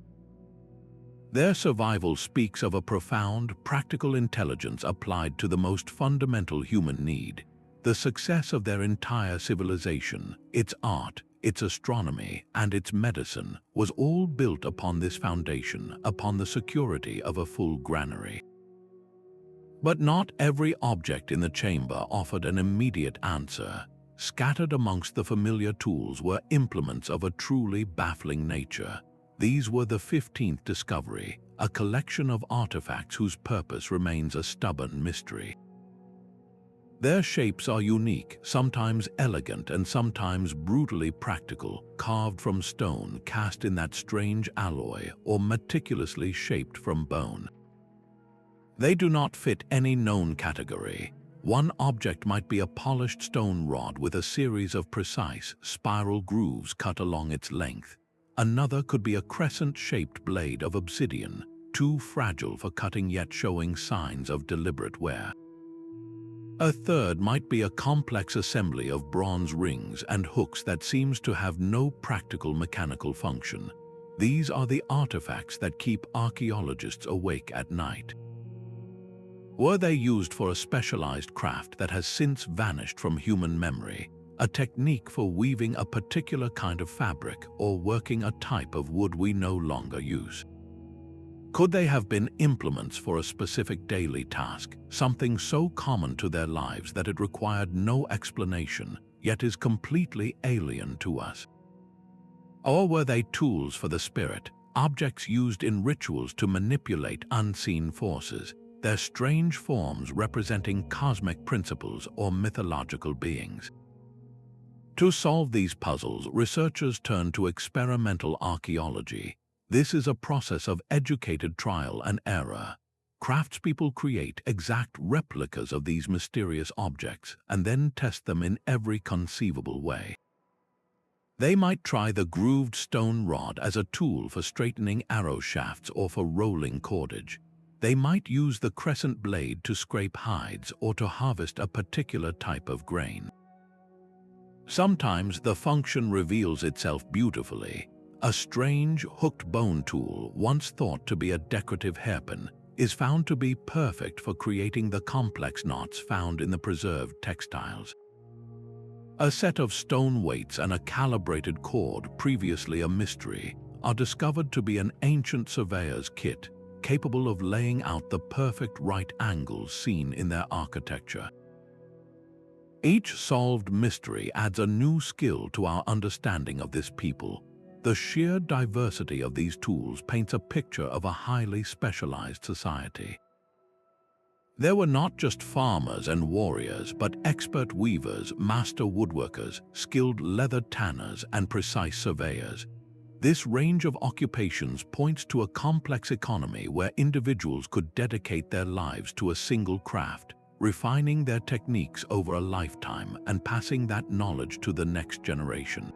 Their survival speaks of a profound, practical intelligence applied to the most fundamental human need. The success of their entire civilization, its art, its astronomy, and its medicine, was all built upon this foundation, upon the security of a full granary. But not every object in the chamber offered an immediate answer. Scattered amongst the familiar tools were implements of a truly baffling nature. These were the 15th discovery, a collection of artifacts whose purpose remains a stubborn mystery. Their shapes are unique, sometimes elegant and sometimes brutally practical, carved from stone cast in that strange alloy or meticulously shaped from bone. They do not fit any known category. One object might be a polished stone rod with a series of precise, spiral grooves cut along its length. Another could be a crescent-shaped blade of obsidian, too fragile for cutting yet showing signs of deliberate wear. A third might be a complex assembly of bronze rings and hooks that seems to have no practical mechanical function. These are the artifacts that keep archaeologists awake at night. Were they used for a specialized craft that has since vanished from human memory, a technique for weaving a particular kind of fabric or working a type of wood we no longer use? Could they have been implements for a specific daily task, something so common to their lives that it required no explanation, yet is completely alien to us? Or were they tools for the spirit, objects used in rituals to manipulate unseen forces, their strange forms representing cosmic principles or mythological beings? To solve these puzzles, researchers turn to experimental archaeology. This is a process of educated trial and error. Craftspeople create exact replicas of these mysterious objects and then test them in every conceivable way. They might try the grooved stone rod as a tool for straightening arrow shafts or for rolling cordage. They might use the crescent blade to scrape hides or to harvest a particular type of grain. Sometimes the function reveals itself beautifully. A strange, hooked bone tool, once thought to be a decorative hairpin, is found to be perfect for creating the complex knots found in the preserved textiles. A set of stone weights and a calibrated cord, previously a mystery, are discovered to be an ancient surveyor's kit, capable of laying out the perfect right angles seen in their architecture. Each solved mystery adds a new skill to our understanding of this people. The sheer diversity of these tools paints a picture of a highly specialized society. There were not just farmers and warriors, but expert weavers, master woodworkers, skilled leather tanners, and precise surveyors. This range of occupations points to a complex economy where individuals could dedicate their lives to a single craft, refining their techniques over a lifetime and passing that knowledge to the next generation.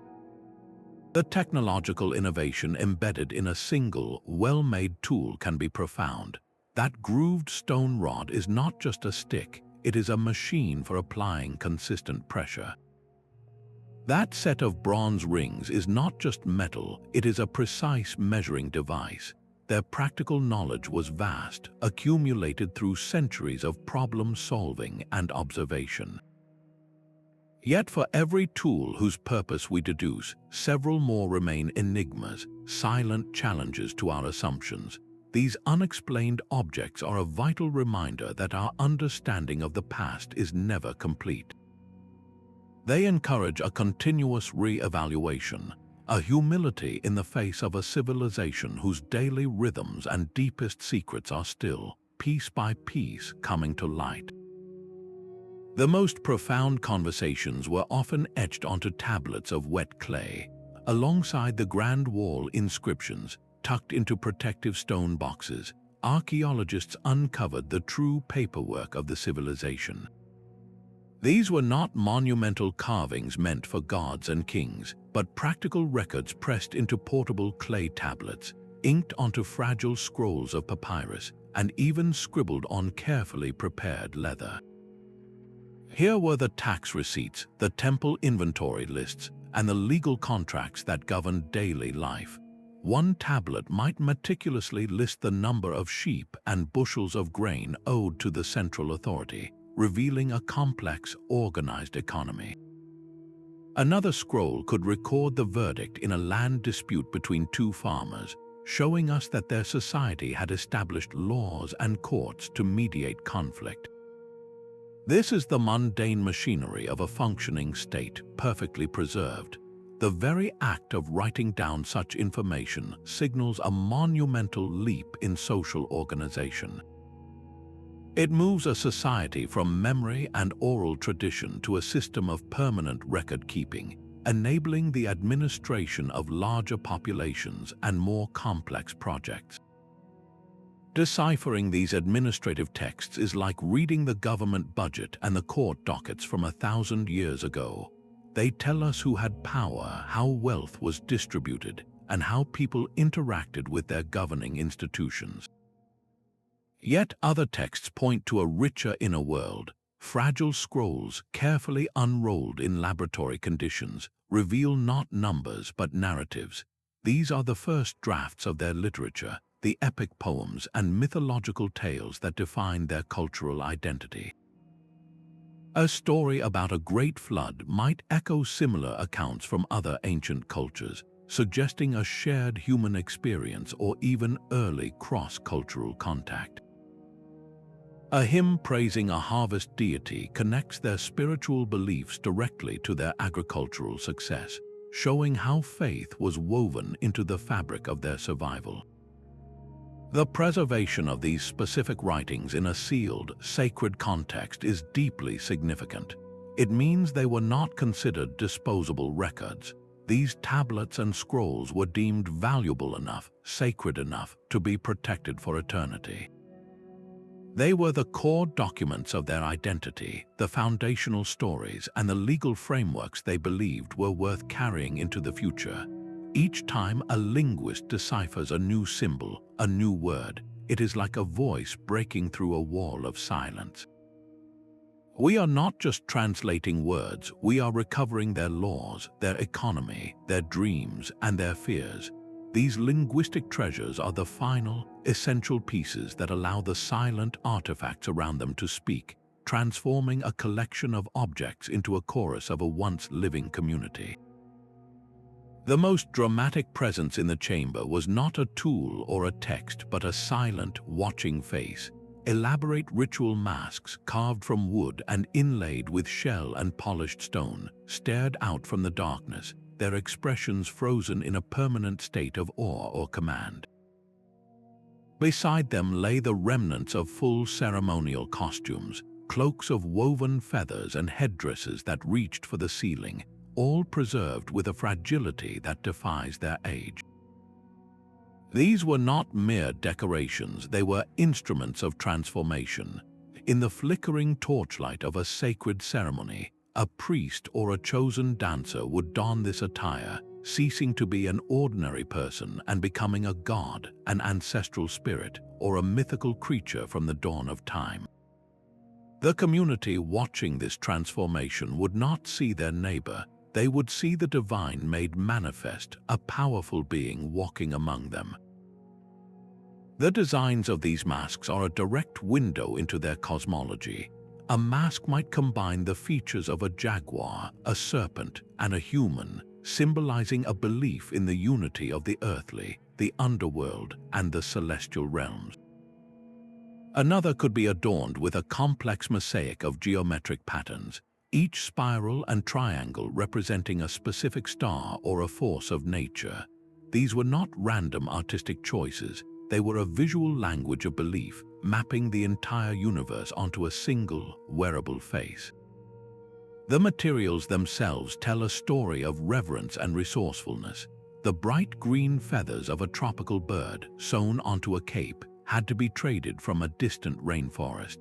The technological innovation embedded in a single, well-made tool can be profound. That grooved stone rod is not just a stick, it is a machine for applying consistent pressure. That set of bronze rings is not just metal, it is a precise measuring device. Their practical knowledge was vast, accumulated through centuries of problem-solving and observation. Yet for every tool whose purpose we deduce, several more remain enigmas, silent challenges to our assumptions. These unexplained objects are a vital reminder that our understanding of the past is never complete. They encourage a continuous re-evaluation, a humility in the face of a civilization whose daily rhythms and deepest secrets are still, piece by piece, coming to light. The most profound conversations were often etched onto tablets of wet clay, alongside the grand wall inscriptions, tucked into protective stone boxes. Archaeologists uncovered the true paperwork of the civilization. These were not monumental carvings meant for gods and kings, but practical records pressed into portable clay tablets, inked onto fragile scrolls of papyrus, and even scribbled on carefully prepared leather. Here were the tax receipts, the temple inventory lists, and the legal contracts that governed daily life. One tablet might meticulously list the number of sheep and bushels of grain owed to the central authority, revealing a complex, organized economy. Another scroll could record the verdict in a land dispute between two farmers, showing us that their society had established laws and courts to mediate conflict. This is the mundane machinery of a functioning state, perfectly preserved. The very act of writing down such information signals a monumental leap in social organization. It moves a society from memory and oral tradition to a system of permanent record-keeping, enabling the administration of larger populations and more complex projects. Deciphering these administrative texts is like reading the government budget and the court dockets from 1,000 years ago. They tell us who had power, how wealth was distributed, and how people interacted with their governing institutions. Yet other texts point to a richer inner world. Fragile scrolls, carefully unrolled in laboratory conditions, reveal not numbers but narratives. These are the first drafts of their literature, the epic poems and mythological tales that define their cultural identity. A story about a great flood might echo similar accounts from other ancient cultures, suggesting a shared human experience or even early cross-cultural contact. A hymn praising a harvest deity connects their spiritual beliefs directly to their agricultural success, showing how faith was woven into the fabric of their survival. The preservation of these specific writings in a sealed, sacred context is deeply significant. It means they were not considered disposable records. These tablets and scrolls were deemed valuable enough, sacred enough, to be protected for eternity. They were the core documents of their identity, the foundational stories, and the legal frameworks they believed were worth carrying into the future. Each time a linguist deciphers a new symbol, a new word, it is like a voice breaking through a wall of silence. We are not just translating words, we are recovering their laws, their economy, their dreams, and their fears. These linguistic treasures are the final, essential pieces that allow the silent artifacts around them to speak, transforming a collection of objects into a chorus of a once living community. The most dramatic presence in the chamber was not a tool or a text, but a silent, watching face. Elaborate ritual masks carved from wood and inlaid with shell and polished stone stared out from the darkness, their expressions frozen in a permanent state of awe or command. Beside them lay the remnants of full ceremonial costumes, cloaks of woven feathers and headdresses that reached for the ceiling, all preserved with a fragility that defies their age. These were not mere decorations, they were instruments of transformation. In the flickering torchlight of a sacred ceremony, a priest or a chosen dancer would don this attire, ceasing to be an ordinary person and becoming a god, an ancestral spirit, or a mythical creature from the dawn of time. The community watching this transformation would not see their neighbor, they would see the divine made manifest, a powerful being walking among them. The designs of these masks are a direct window into their cosmology. A mask might combine the features of a jaguar, a serpent, and a human, symbolizing a belief in the unity of the earthly, the underworld, and the celestial realms. Another could be adorned with a complex mosaic of geometric patterns, each spiral and triangle representing a specific star or a force of nature. These were not random artistic choices, they were a visual language of belief, mapping the entire universe onto a single, wearable face. The materials themselves tell a story of reverence and resourcefulness. The bright green feathers of a tropical bird sewn onto a cape had to be traded from a distant rainforest.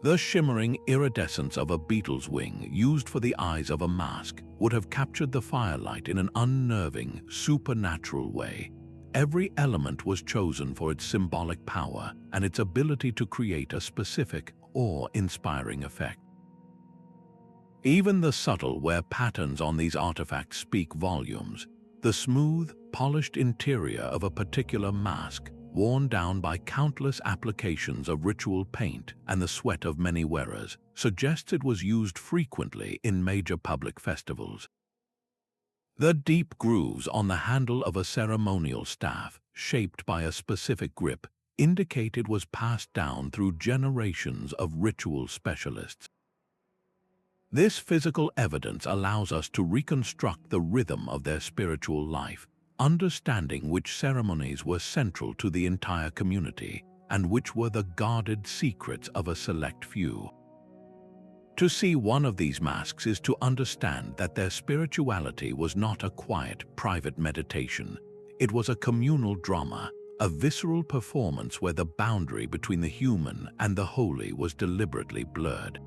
The shimmering iridescence of a beetle's wing used for the eyes of a mask would have captured the firelight in an unnerving, supernatural way. Every element was chosen for its symbolic power and its ability to create a specific, awe-inspiring effect. Even the subtle wear patterns on these artifacts speak volumes. The smooth, polished interior of a particular mask, worn down by countless applications of ritual paint and the sweat of many wearers, suggests it was used frequently in major public festivals. The deep grooves on the handle of a ceremonial staff, shaped by a specific grip, indicate it was passed down through generations of ritual specialists. This physical evidence allows us to reconstruct the rhythm of their spiritual life, understanding which ceremonies were central to the entire community and which were the guarded secrets of a select few. To see one of these masks is to understand that their spirituality was not a quiet, private meditation. It was a communal drama, a visceral performance where the boundary between the human and the holy was deliberately blurred.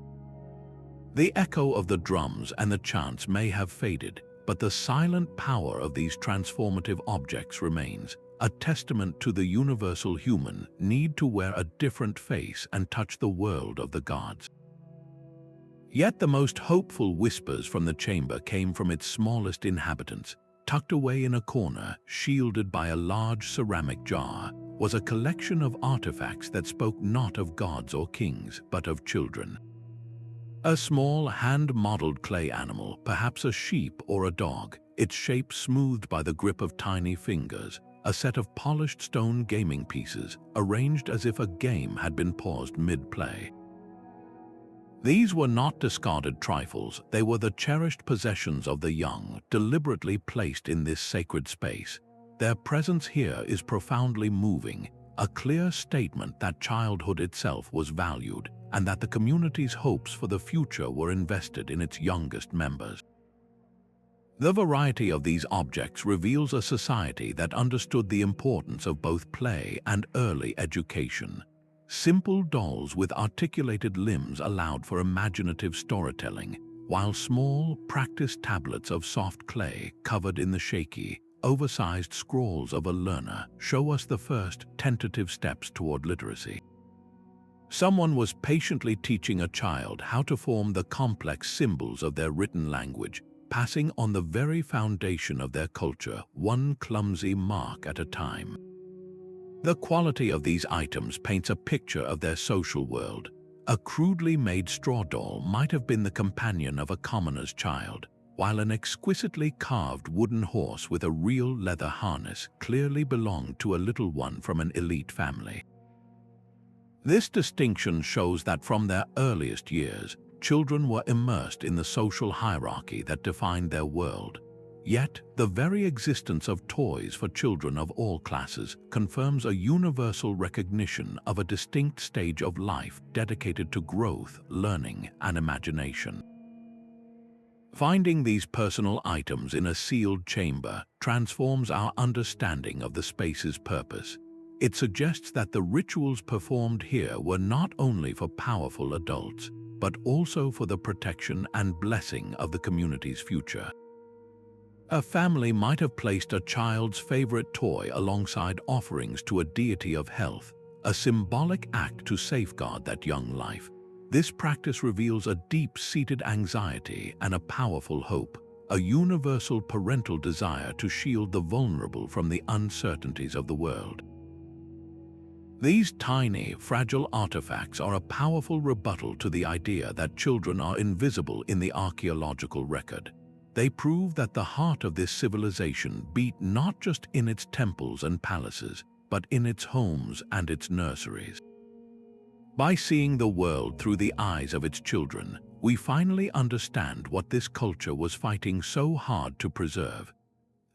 The echo of the drums and the chants may have faded, but the silent power of these transformative objects remains, a testament to the universal human need to wear a different face and touch the world of the gods. Yet the most hopeful whispers from the chamber came from its smallest inhabitants. Tucked away in a corner, shielded by a large ceramic jar, was a collection of artifacts that spoke not of gods or kings, but of children. A small hand-modeled clay animal, perhaps a sheep or a dog, its shape smoothed by the grip of tiny fingers, a set of polished stone gaming pieces, arranged as if a game had been paused mid-play. These were not discarded trifles, they were the cherished possessions of the young, deliberately placed in this sacred space. Their presence here is profoundly moving, a clear statement that childhood itself was valued, and that the community's hopes for the future were invested in its youngest members. The variety of these objects reveals a society that understood the importance of both play and early education. Simple dolls with articulated limbs allowed for imaginative storytelling, while small, practiced tablets of soft clay covered in the shaky, oversized scrolls of a learner show us the first tentative steps toward literacy. Someone was patiently teaching a child how to form the complex symbols of their written language, passing on the very foundation of their culture, one clumsy mark at a time. The quality of these items paints a picture of their social world. A crudely made straw doll might have been the companion of a commoner's child, while an exquisitely carved wooden horse with a real leather harness clearly belonged to a little one from an elite family. This distinction shows that from their earliest years, children were immersed in the social hierarchy that defined their world. Yet, the very existence of toys for children of all classes confirms a universal recognition of a distinct stage of life dedicated to growth, learning, and imagination. Finding these personal items in a sealed chamber transforms our understanding of the space's purpose. It suggests that the rituals performed here were not only for powerful adults, but also for the protection and blessing of the community's future. A family might have placed a child's favorite toy alongside offerings to a deity of health, a symbolic act to safeguard that young life. This practice reveals a deep-seated anxiety and a powerful hope, a universal parental desire to shield the vulnerable from the uncertainties of the world. These tiny, fragile artifacts are a powerful rebuttal to the idea that children are invisible in the archaeological record. They prove that the heart of this civilization beat not just in its temples and palaces, but in its homes and its nurseries. By seeing the world through the eyes of its children, we finally understand what this culture was fighting so hard to preserve.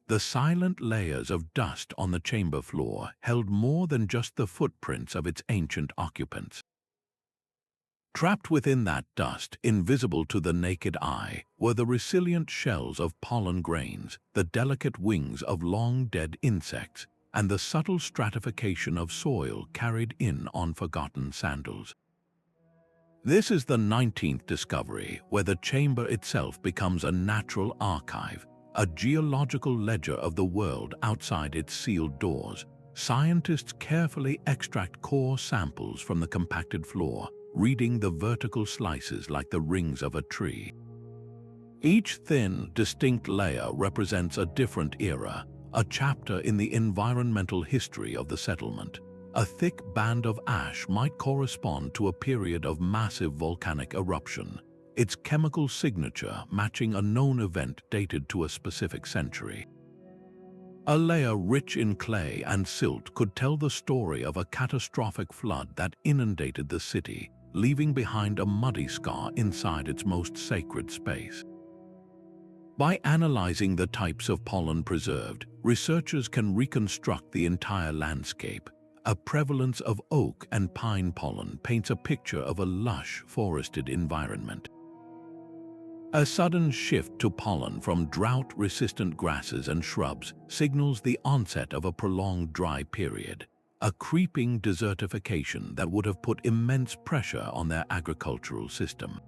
The silent layers of dust on the chamber floor held more than just the footprints of its ancient occupants. Trapped within that dust, invisible to the naked eye, were the resilient shells of pollen grains, the delicate wings of long-dead insects, and the subtle stratification of soil carried in on forgotten sandals. This is the 19th discovery, where the chamber itself becomes a natural archive, a geological ledger of the world outside its sealed doors. Scientists carefully extract core samples from the compacted floor, reading the vertical slices like the rings of a tree. Each thin, distinct layer represents a different era, a chapter in the environmental history of the settlement. A thick band of ash might correspond to a period of massive volcanic eruption, its chemical signature matching a known event dated to a specific century. A layer rich in clay and silt could tell the story of a catastrophic flood that inundated the city, leaving behind a muddy scar inside its most sacred space. By analyzing the types of pollen preserved, researchers can reconstruct the entire landscape. A prevalence of oak and pine pollen paints a picture of a lush, forested environment. A sudden shift to pollen from drought-resistant grasses and shrubs signals the onset of a prolonged dry period, a creeping desertification that would have put immense pressure on their agricultural system.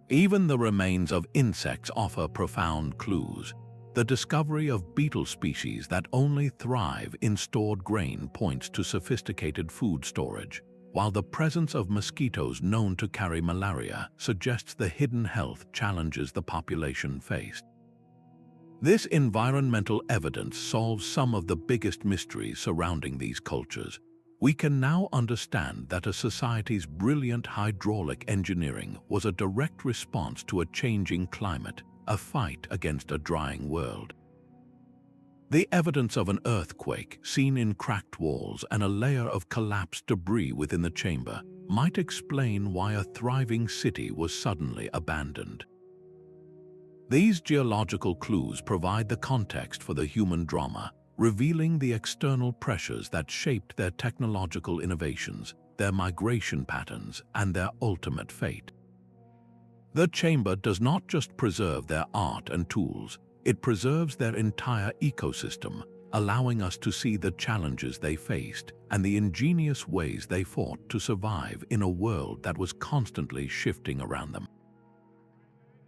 Even the remains of insects offer profound clues. The discovery of beetle species that only thrive in stored grain points to sophisticated food storage, while the presence of mosquitoes known to carry malaria suggests the hidden health challenges the population faced. This environmental evidence solves some of the biggest mysteries surrounding these cultures. We can now understand that a society's brilliant hydraulic engineering was a direct response to a changing climate, a fight against a drying world. The evidence of an earthquake, seen in cracked walls and a layer of collapsed debris within the chamber, might explain why a thriving city was suddenly abandoned. These geological clues provide the context for the human drama, revealing the external pressures that shaped their technological innovations, their migration patterns, and their ultimate fate. The chamber does not just preserve their art and tools, it preserves their entire ecosystem, allowing us to see the challenges they faced and the ingenious ways they fought to survive in a world that was constantly shifting around them.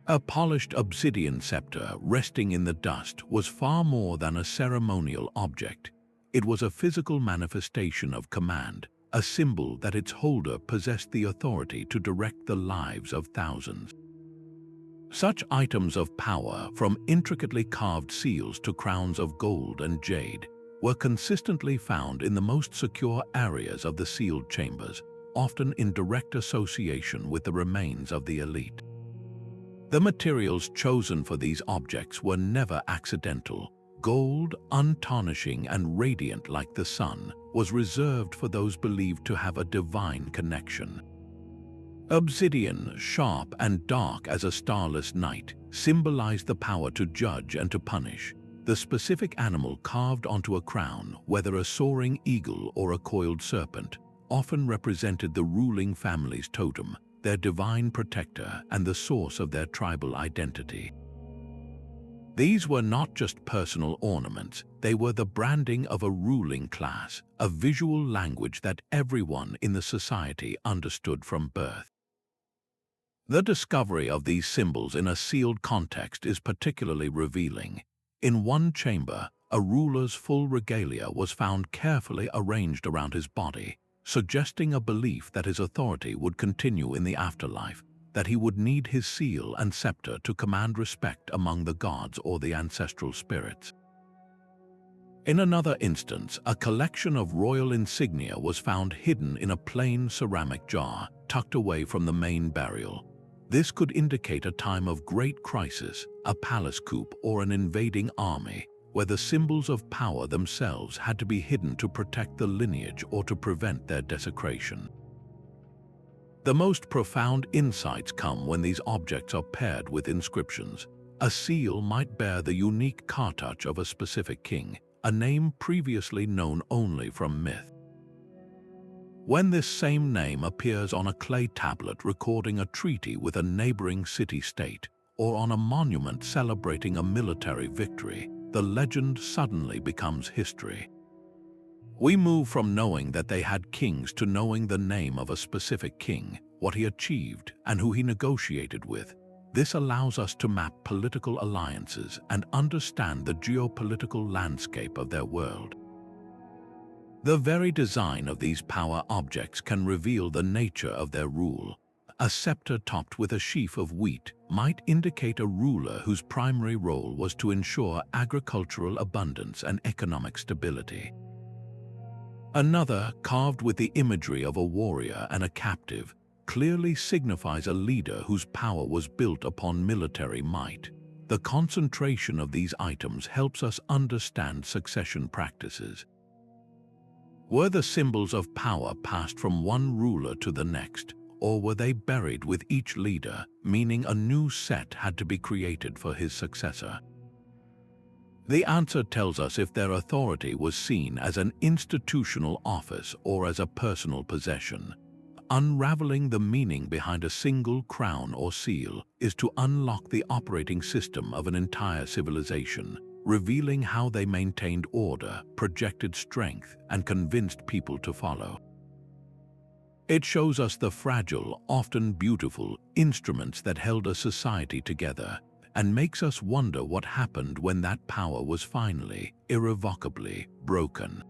A polished obsidian scepter resting in the dust was far more than a ceremonial object. It was a physical manifestation of command, a symbol that its holder possessed the authority to direct the lives of thousands. Such items of power, from intricately carved seals to crowns of gold and jade, were consistently found in the most secure areas of the sealed chambers, often in direct association with the remains of the elite. The materials chosen for these objects were never accidental. Gold, untarnishing and radiant like the sun, was reserved for those believed to have a divine connection. Obsidian, sharp and dark as a starless night, symbolized the power to judge and to punish. The specific animal carved onto a crown, whether a soaring eagle or a coiled serpent, often represented the ruling family's totem, their divine protector and the source of their tribal identity. These were not just personal ornaments, they were the branding of a ruling class, a visual language that everyone in the society understood from birth. The discovery of these symbols in a sealed context is particularly revealing. In one chamber, a ruler's full regalia was found carefully arranged around his body, suggesting a belief that his authority would continue in the afterlife, that he would need his seal and scepter to command respect among the gods or the ancestral spirits. In another instance, a collection of royal insignia was found hidden in a plain ceramic jar, tucked away from the main burial. This could indicate a time of great crisis, a palace coup, or an invading army, where the symbols of power themselves had to be hidden to protect the lineage or to prevent their desecration. The most profound insights come when these objects are paired with inscriptions. A seal might bear the unique cartouch of a specific king, a name previously known only from myth. When this same name appears on a clay tablet recording a treaty with a neighboring city-state, or on a monument celebrating a military victory, the legend suddenly becomes history. We move from knowing that they had kings to knowing the name of a specific king, what he achieved, and who he negotiated with. This allows us to map political alliances and understand the geopolitical landscape of their world. The very design of these power objects can reveal the nature of their rule. A scepter topped with a sheaf of wheat might indicate a ruler whose primary role was to ensure agricultural abundance and economic stability. Another, carved with the imagery of a warrior and a captive, clearly signifies a leader whose power was built upon military might. The concentration of these items helps us understand succession practices. Were the symbols of power passed from one ruler to the next, or were they buried with each leader, meaning a new set had to be created for his successor? The answer tells us if their authority was seen as an institutional office or as a personal possession. Unraveling the meaning behind a single crown or seal is to unlock the operating system of an entire civilization, revealing how they maintained order, projected strength, and convinced people to follow. It shows us the fragile, often beautiful, instruments that held a society together, and makes us wonder what happened when that power was finally, irrevocably, broken.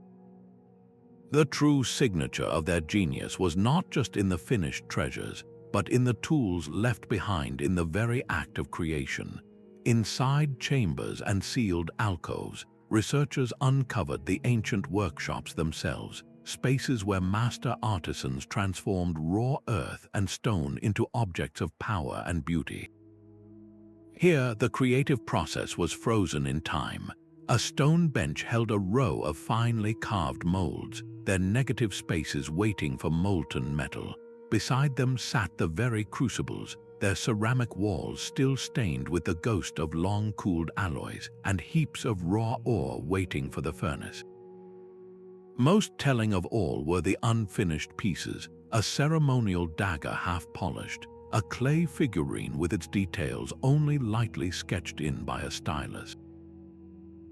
The true signature of their genius was not just in the finished treasures, but in the tools left behind in the very act of creation. Inside chambers and sealed alcoves, researchers uncovered the ancient workshops themselves, spaces where master artisans transformed raw earth and stone into objects of power and beauty. Here, the creative process was frozen in time. A stone bench held a row of finely carved molds, their negative spaces waiting for molten metal. Beside them sat the very crucibles, their ceramic walls still stained with the ghost of long-cooled alloys, and heaps of raw ore waiting for the furnace. Most telling of all were the unfinished pieces, a ceremonial dagger half-polished, a clay figurine with its details only lightly sketched in by a stylus.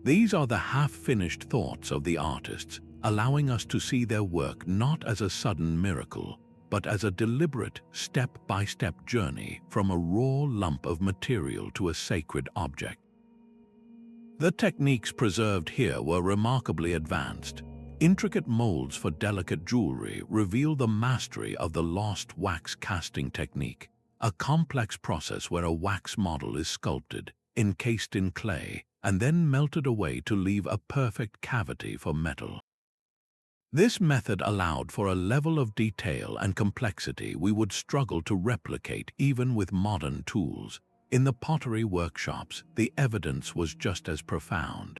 These are the half-finished thoughts of the artists, allowing us to see their work not as a sudden miracle, but as a deliberate, step-by-step journey from a raw lump of material to a sacred object. The techniques preserved here were remarkably advanced. Intricate molds for delicate jewelry reveal the mastery of the lost wax casting technique, a complex process where a wax model is sculpted, encased in clay, and then melted away to leave a perfect cavity for metal. This method allowed for a level of detail and complexity we would struggle to replicate even with modern tools. In the pottery workshops, the evidence was just as profound.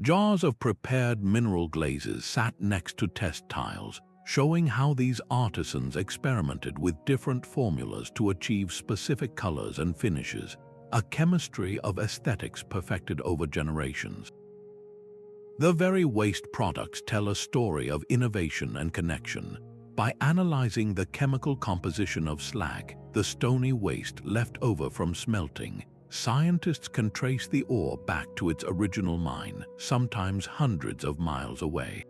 Jars of prepared mineral glazes sat next to test tiles, showing how these artisans experimented with different formulas to achieve specific colors and finishes, a chemistry of aesthetics perfected over generations. The very waste products tell a story of innovation and connection. By analyzing the chemical composition of slag, the stony waste left over from smelting, scientists can trace the ore back to its original mine, sometimes hundreds of miles away.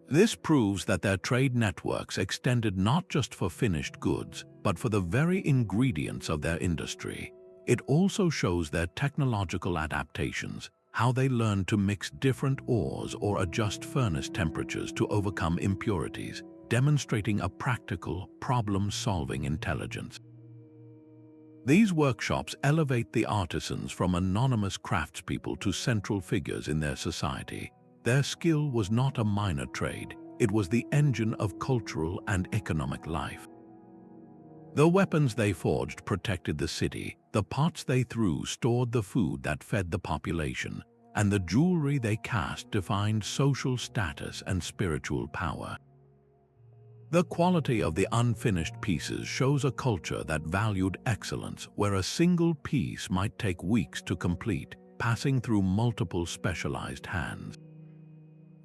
This proves that their trade networks extended not just for finished goods, but for the very ingredients of their industry. It also shows their technological adaptations, how they learned to mix different ores or adjust furnace temperatures to overcome impurities, demonstrating a practical, problem-solving intelligence. These workshops elevate the artisans from anonymous craftspeople to central figures in their society. Their skill was not a minor trade, it was the engine of cultural and economic life. The weapons they forged protected the city, the pots they threw stored the food that fed the population, and the jewelry they cast defined social status and spiritual power. The quality of the unfinished pieces shows a culture that valued excellence, where a single piece might take weeks to complete, passing through multiple specialized hands.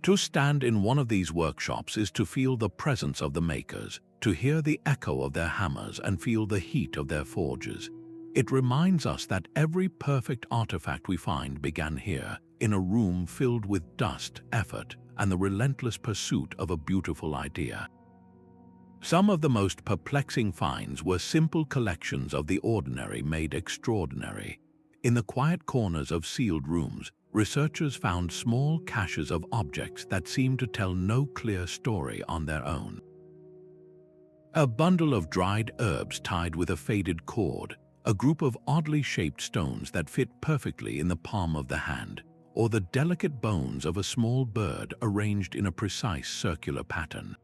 To stand in one of these workshops is to feel the presence of the makers, to hear the echo of their hammers and feel the heat of their forges. It reminds us that every perfect artifact we find began here, in a room filled with dust, effort, and the relentless pursuit of a beautiful idea. Some of the most perplexing finds were simple collections of the ordinary made extraordinary. In the quiet corners of sealed rooms, researchers found small caches of objects that seemed to tell no clear story on their own. A bundle of dried herbs tied with a faded cord, a group of oddly shaped stones that fit perfectly in the palm of the hand, or the delicate bones of a small bird arranged in a precise circular pattern.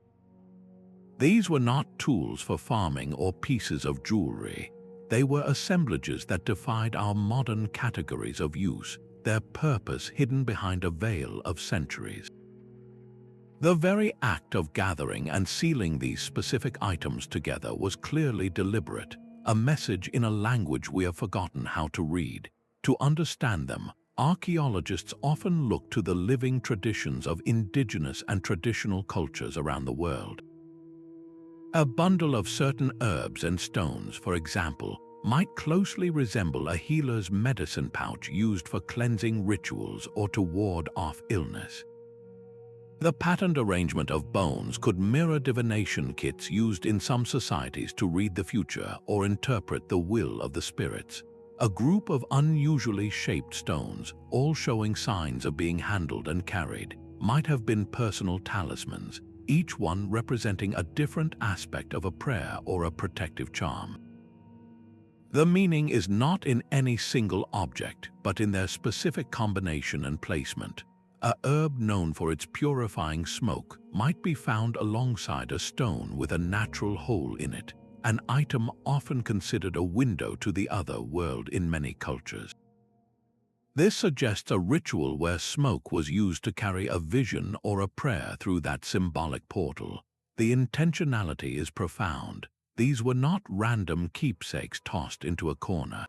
These were not tools for farming or pieces of jewelry. They were assemblages that defied our modern categories of use, their purpose hidden behind a veil of centuries. The very act of gathering and sealing these specific items together was clearly deliberate, a message in a language we have forgotten how to read. To understand them, archaeologists often look to the living traditions of indigenous and traditional cultures around the world. A bundle of certain herbs and stones, for example, might closely resemble a healer's medicine pouch used for cleansing rituals or to ward off illness. The patterned arrangement of bones could mirror divination kits used in some societies to read the future or interpret the will of the spirits. A group of unusually shaped stones, all showing signs of being handled and carried, might have been personal talismans, each one representing a different aspect of a prayer or a protective charm. The meaning is not in any single object, but in their specific combination and placement. A herb known for its purifying smoke might be found alongside a stone with a natural hole in it, an item often considered a window to the other world in many cultures. This suggests a ritual where smoke was used to carry a vision or a prayer through that symbolic portal. The intentionality is profound. These were not random keepsakes tossed into a corner.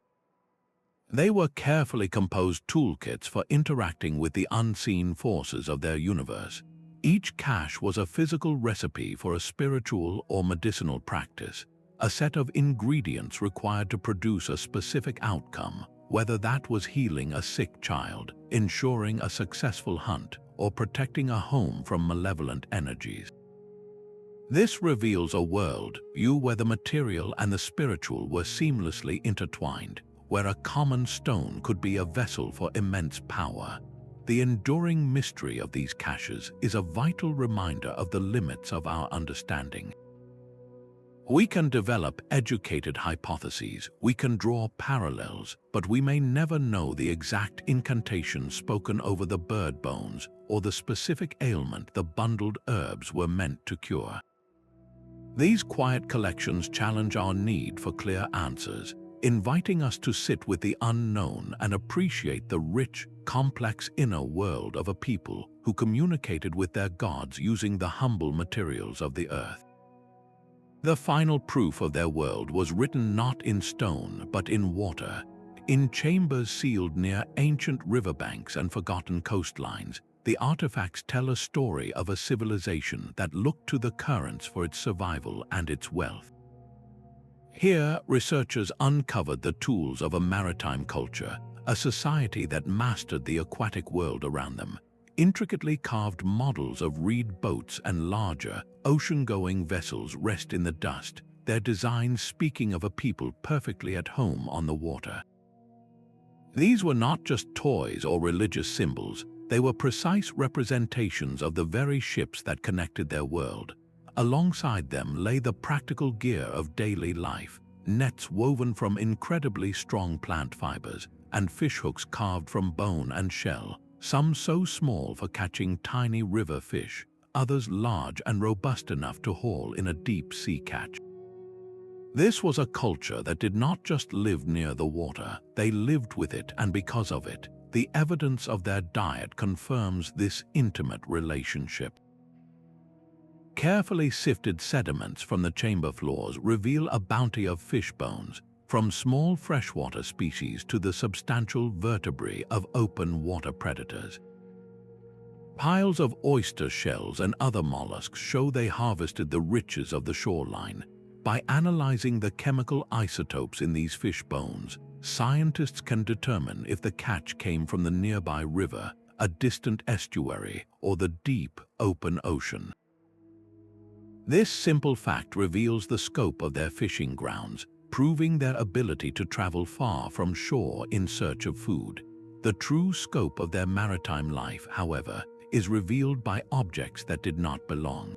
They were carefully composed toolkits for interacting with the unseen forces of their universe. Each cache was a physical recipe for a spiritual or medicinal practice, a set of ingredients required to produce a specific outcome, whether that was healing a sick child, ensuring a successful hunt, or protecting a home from malevolent energies. This reveals a world view where the material and the spiritual were seamlessly intertwined, where a common stone could be a vessel for immense power. The enduring mystery of these caches is a vital reminder of the limits of our understanding. We can develop educated hypotheses, we can draw parallels, but we may never know the exact incantation spoken over the bird bones or the specific ailment the bundled herbs were meant to cure. These quiet collections challenge our need for clear answers. inviting us to sit with the unknown and appreciate the rich, complex inner world of a people who communicated with their gods using the humble materials of the earth. The final proof of their world was written not in stone but in water, in chambers sealed near ancient riverbanks and forgotten coastlines. The artifacts tell a story of a civilization that looked to the currents for its survival and its wealth. Here, researchers uncovered the tools of a maritime culture, a society that mastered the aquatic world around them. Intricately carved models of reed boats and larger, ocean-going vessels rest in the dust, their designs speaking of a people perfectly at home on the water. These were not just toys or religious symbols, they were precise representations of the very ships that connected their world. Alongside them lay the practical gear of daily life, nets woven from incredibly strong plant fibers, and fishhooks carved from bone and shell, some so small for catching tiny river fish, others large and robust enough to haul in a deep sea catch. This was a culture that did not just live near the water, they lived with it, and because of it, the evidence of their diet confirms this intimate relationship. Carefully sifted sediments from the chamber floors reveal a bounty of fish bones, from small freshwater species to the substantial vertebrae of open water predators. Piles of oyster shells and other mollusks show they harvested the riches of the shoreline. By analyzing the chemical isotopes in these fish bones, scientists can determine if the catch came from the nearby river, a distant estuary, or the deep, open ocean. This simple fact reveals the scope of their fishing grounds, proving their ability to travel far from shore in search of food. The true scope of their maritime life, however, is revealed by objects that did not belong.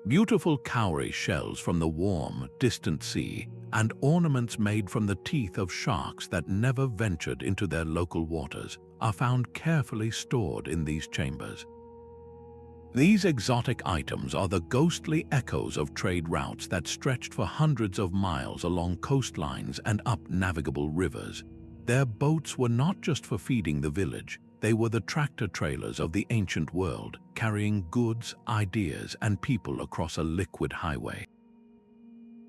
Beautiful cowrie shells from the warm, distant sea, and ornaments made from the teeth of sharks that never ventured into their local waters are found carefully stored in these chambers. These exotic items are the ghostly echoes of trade routes that stretched for hundreds of miles along coastlines and up navigable rivers. Their boats were not just for feeding the village, they were the tractor-trailers of the ancient world, carrying goods, ideas, and people across a liquid highway.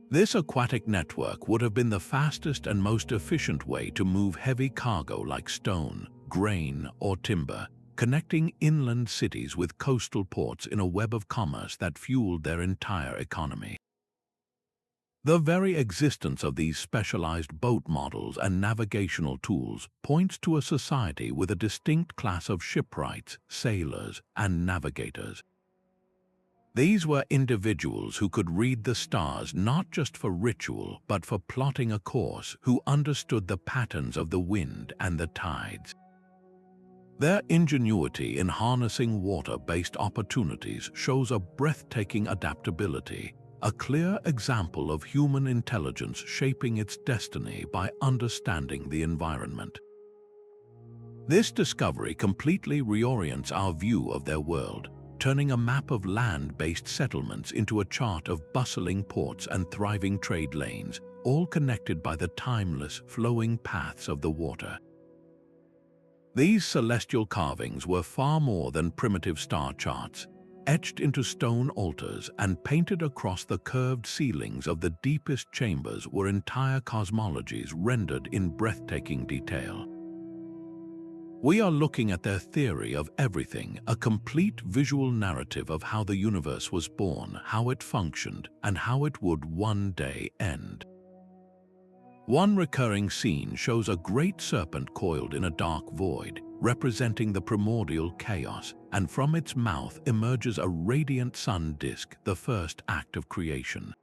This aquatic network would have been the fastest and most efficient way to move heavy cargo like stone, grain, or timber, connecting inland cities with coastal ports in a web of commerce that fueled their entire economy. The very existence of these specialized boat models and navigational tools points to a society with a distinct class of shipwrights, sailors, and navigators. These were individuals who could read the stars not just for ritual but for plotting a course, who understood the patterns of the wind and the tides. Their ingenuity in harnessing water-based opportunities shows a breathtaking adaptability, a clear example of human intelligence shaping its destiny by understanding the environment. This discovery completely reorients our view of their world, turning a map of land-based settlements into a chart of bustling ports and thriving trade lanes, all connected by the timeless, flowing paths of the water. These celestial carvings were far more than primitive star charts. Etched into stone altars and painted across the curved ceilings of the deepest chambers were entire cosmologies rendered in breathtaking detail. We are looking at their theory of everything, a complete visual narrative of how the universe was born, how it functioned, and how it would one day end. One recurring scene shows a great serpent coiled in a dark void, representing the primordial chaos, and from its mouth emerges a radiant sun disk, the first act of creation.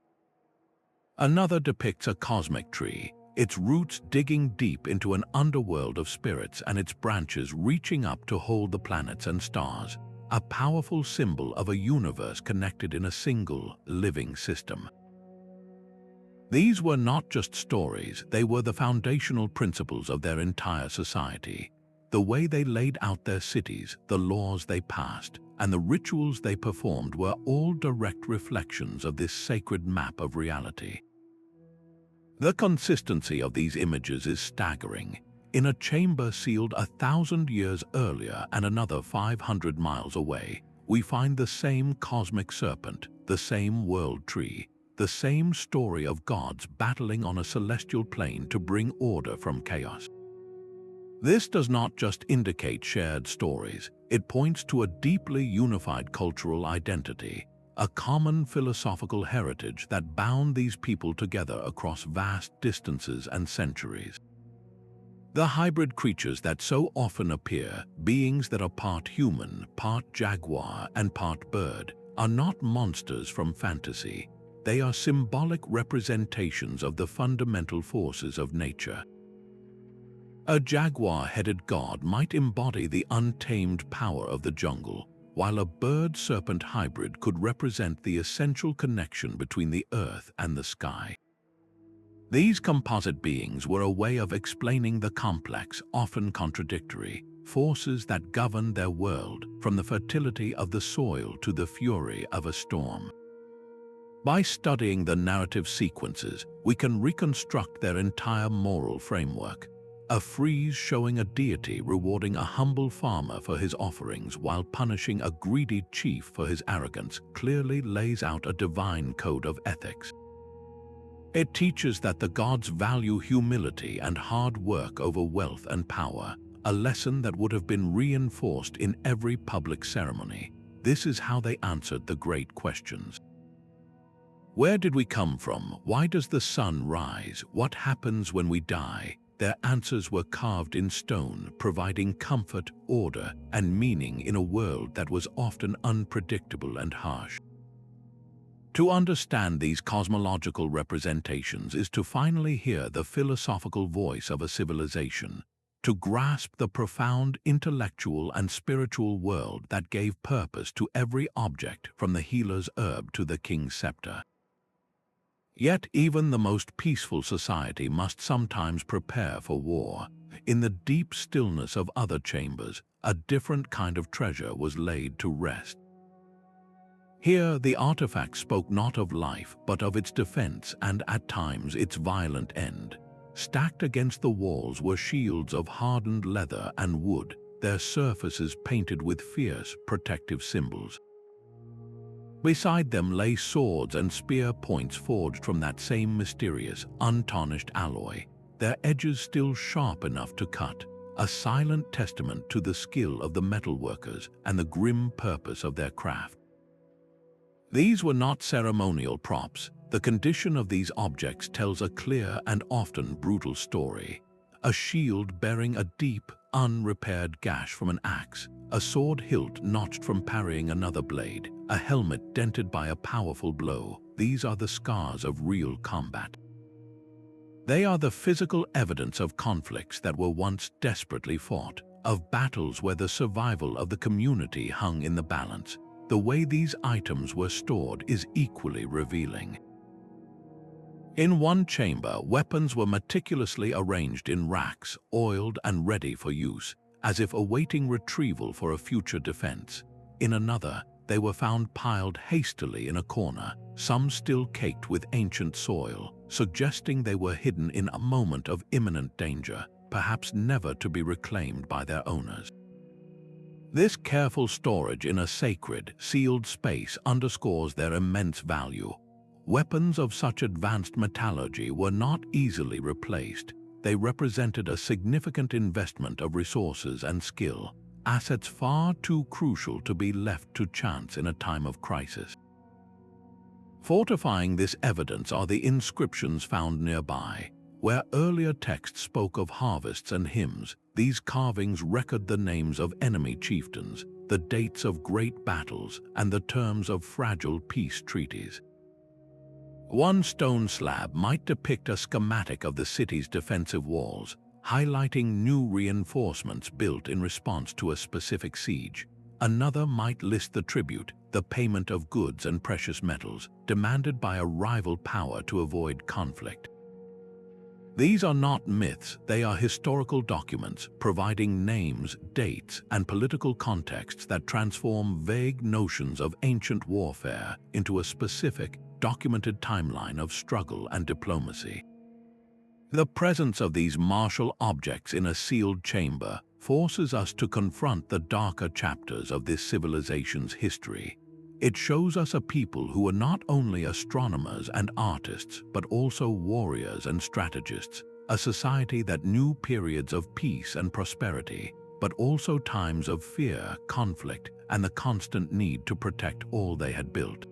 Another depicts a cosmic tree, its roots digging deep into an underworld of spirits and its branches reaching up to hold the planets and stars, a powerful symbol of a universe connected in a single, living system. These were not just stories, they were the foundational principles of their entire society. The way they laid out their cities, the laws they passed, and the rituals they performed were all direct reflections of this sacred map of reality. The consistency of these images is staggering. In a chamber sealed 1,000 years earlier and another 500 miles away, we find the same cosmic serpent, the same world tree, the same story of gods battling on a celestial plane to bring order from chaos. This does not just indicate shared stories, it points to a deeply unified cultural identity, a common philosophical heritage that bound these people together across vast distances and centuries. The hybrid creatures that so often appear, beings that are part human, part jaguar, and part bird, are not monsters from fantasy. They are symbolic representations of the fundamental forces of nature. A jaguar-headed god might embody the untamed power of the jungle, while a bird-serpent hybrid could represent the essential connection between the earth and the sky. These composite beings were a way of explaining the complex, often contradictory, forces that govern their world, from the fertility of the soil to the fury of a storm. By studying the narrative sequences, we can reconstruct their entire moral framework. A frieze showing a deity rewarding a humble farmer for his offerings while punishing a greedy chief for his arrogance clearly lays out a divine code of ethics. It teaches that the gods value humility and hard work over wealth and power, a lesson that would have been reinforced in every public ceremony. This is how they answered the great questions. Where did we come from? Why does the sun rise? What happens when we die? Their answers were carved in stone, providing comfort, order, and meaning in a world that was often unpredictable and harsh. To understand these cosmological representations is to finally hear the philosophical voice of a civilization, to grasp the profound intellectual and spiritual world that gave purpose to every object from the healer's herb to the king's scepter. Yet even the most peaceful society must sometimes prepare for war. In the deep stillness of other chambers, a different kind of treasure was laid to rest. Here, the artifact spoke not of life, but of its defense and, at times, its violent end. Stacked against the walls were shields of hardened leather and wood, their surfaces painted with fierce, protective symbols. Beside them lay swords and spear points forged from that same mysterious, untarnished alloy, their edges still sharp enough to cut, a silent testament to the skill of the metalworkers and the grim purpose of their craft. These were not ceremonial props. The condition of these objects tells a clear and often brutal story. A shield bearing a deep, unrepaired gash from an axe, a sword hilt notched from parrying another blade, a helmet dented by a powerful blow. These are the scars of real combat. They are the physical evidence of conflicts that were once desperately fought, of battles where the survival of the community hung in the balance. The way these items were stored is equally revealing. In one chamber, weapons were meticulously arranged in racks, oiled and ready for use, as if awaiting retrieval for a future defense. In another, they were found piled hastily in a corner, some still caked with ancient soil, suggesting they were hidden in a moment of imminent danger, perhaps never to be reclaimed by their owners. This careful storage in a sacred, sealed space underscores their immense value. Weapons of such advanced metallurgy were not easily replaced. They represented a significant investment of resources and skill, assets far too crucial to be left to chance in a time of crisis. Fortifying this evidence are the inscriptions found nearby. Where earlier texts spoke of harvests and hymns, these carvings record the names of enemy chieftains, the dates of great battles, and the terms of fragile peace treaties. One stone slab might depict a schematic of the city's defensive walls, highlighting new reinforcements built in response to a specific siege. Another might list the tribute, the payment of goods and precious metals, demanded by a rival power to avoid conflict. These are not myths, they are historical documents, providing names, dates, and political contexts that transform vague notions of ancient warfare into a specific, documented timeline of struggle and diplomacy. The presence of these martial objects in a sealed chamber forces us to confront the darker chapters of this civilization's history. It shows us a people who were not only astronomers and artists, but also warriors and strategists, a society that knew periods of peace and prosperity, but also times of fear, conflict, and the constant need to protect all they had built.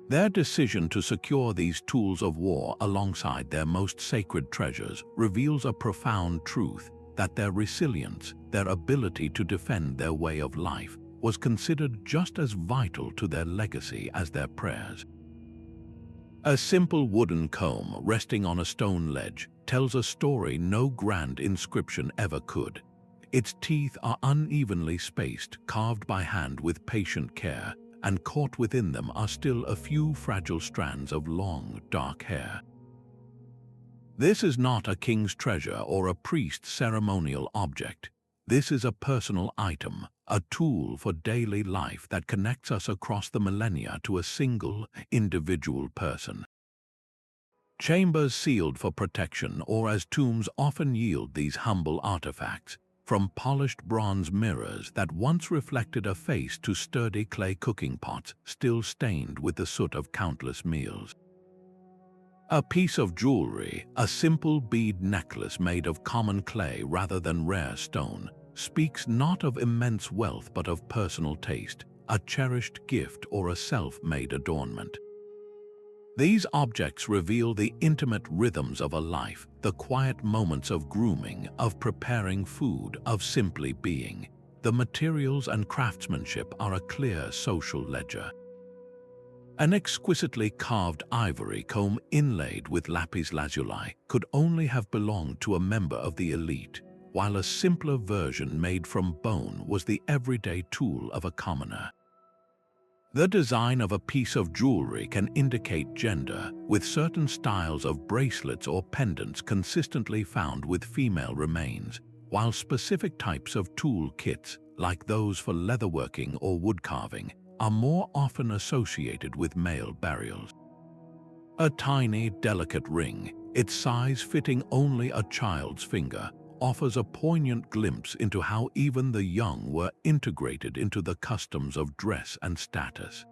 Their decision to secure these tools of war alongside their most sacred treasures reveals a profound truth: that their resilience, their ability to defend their way of life, was considered just as vital to their legacy as their prayers. A simple wooden comb resting on a stone ledge tells a story no grand inscription ever could. Its teeth are unevenly spaced, carved by hand with patient care, and caught within them are still a few fragile strands of long, dark hair. This is not a king's treasure or a priest's ceremonial object. This is a personal item, a tool for daily life that connects us across the millennia to a single, individual person. Chambers sealed for protection or as tombs often yield these humble artifacts, from polished bronze mirrors that once reflected a face to sturdy clay cooking pots still stained with the soot of countless meals. A piece of jewelry, a simple bead necklace made of common clay rather than rare stone, speaks not of immense wealth but of personal taste, a cherished gift or a self-made adornment. These objects reveal the intimate rhythms of a life, the quiet moments of grooming, of preparing food, of simply being. The materials and craftsmanship are a clear social ledger. An exquisitely carved ivory comb inlaid with lapis lazuli could only have belonged to a member of the elite, while a simpler version made from bone was the everyday tool of a commoner. The design of a piece of jewelry can indicate gender, with certain styles of bracelets or pendants consistently found with female remains, while specific types of tool kits, like those for leatherworking or woodcarving, are more often associated with male burials. A tiny, delicate ring, its size fitting only a child's finger, offers a poignant glimpse into how even the young were integrated into the customs of dress and status.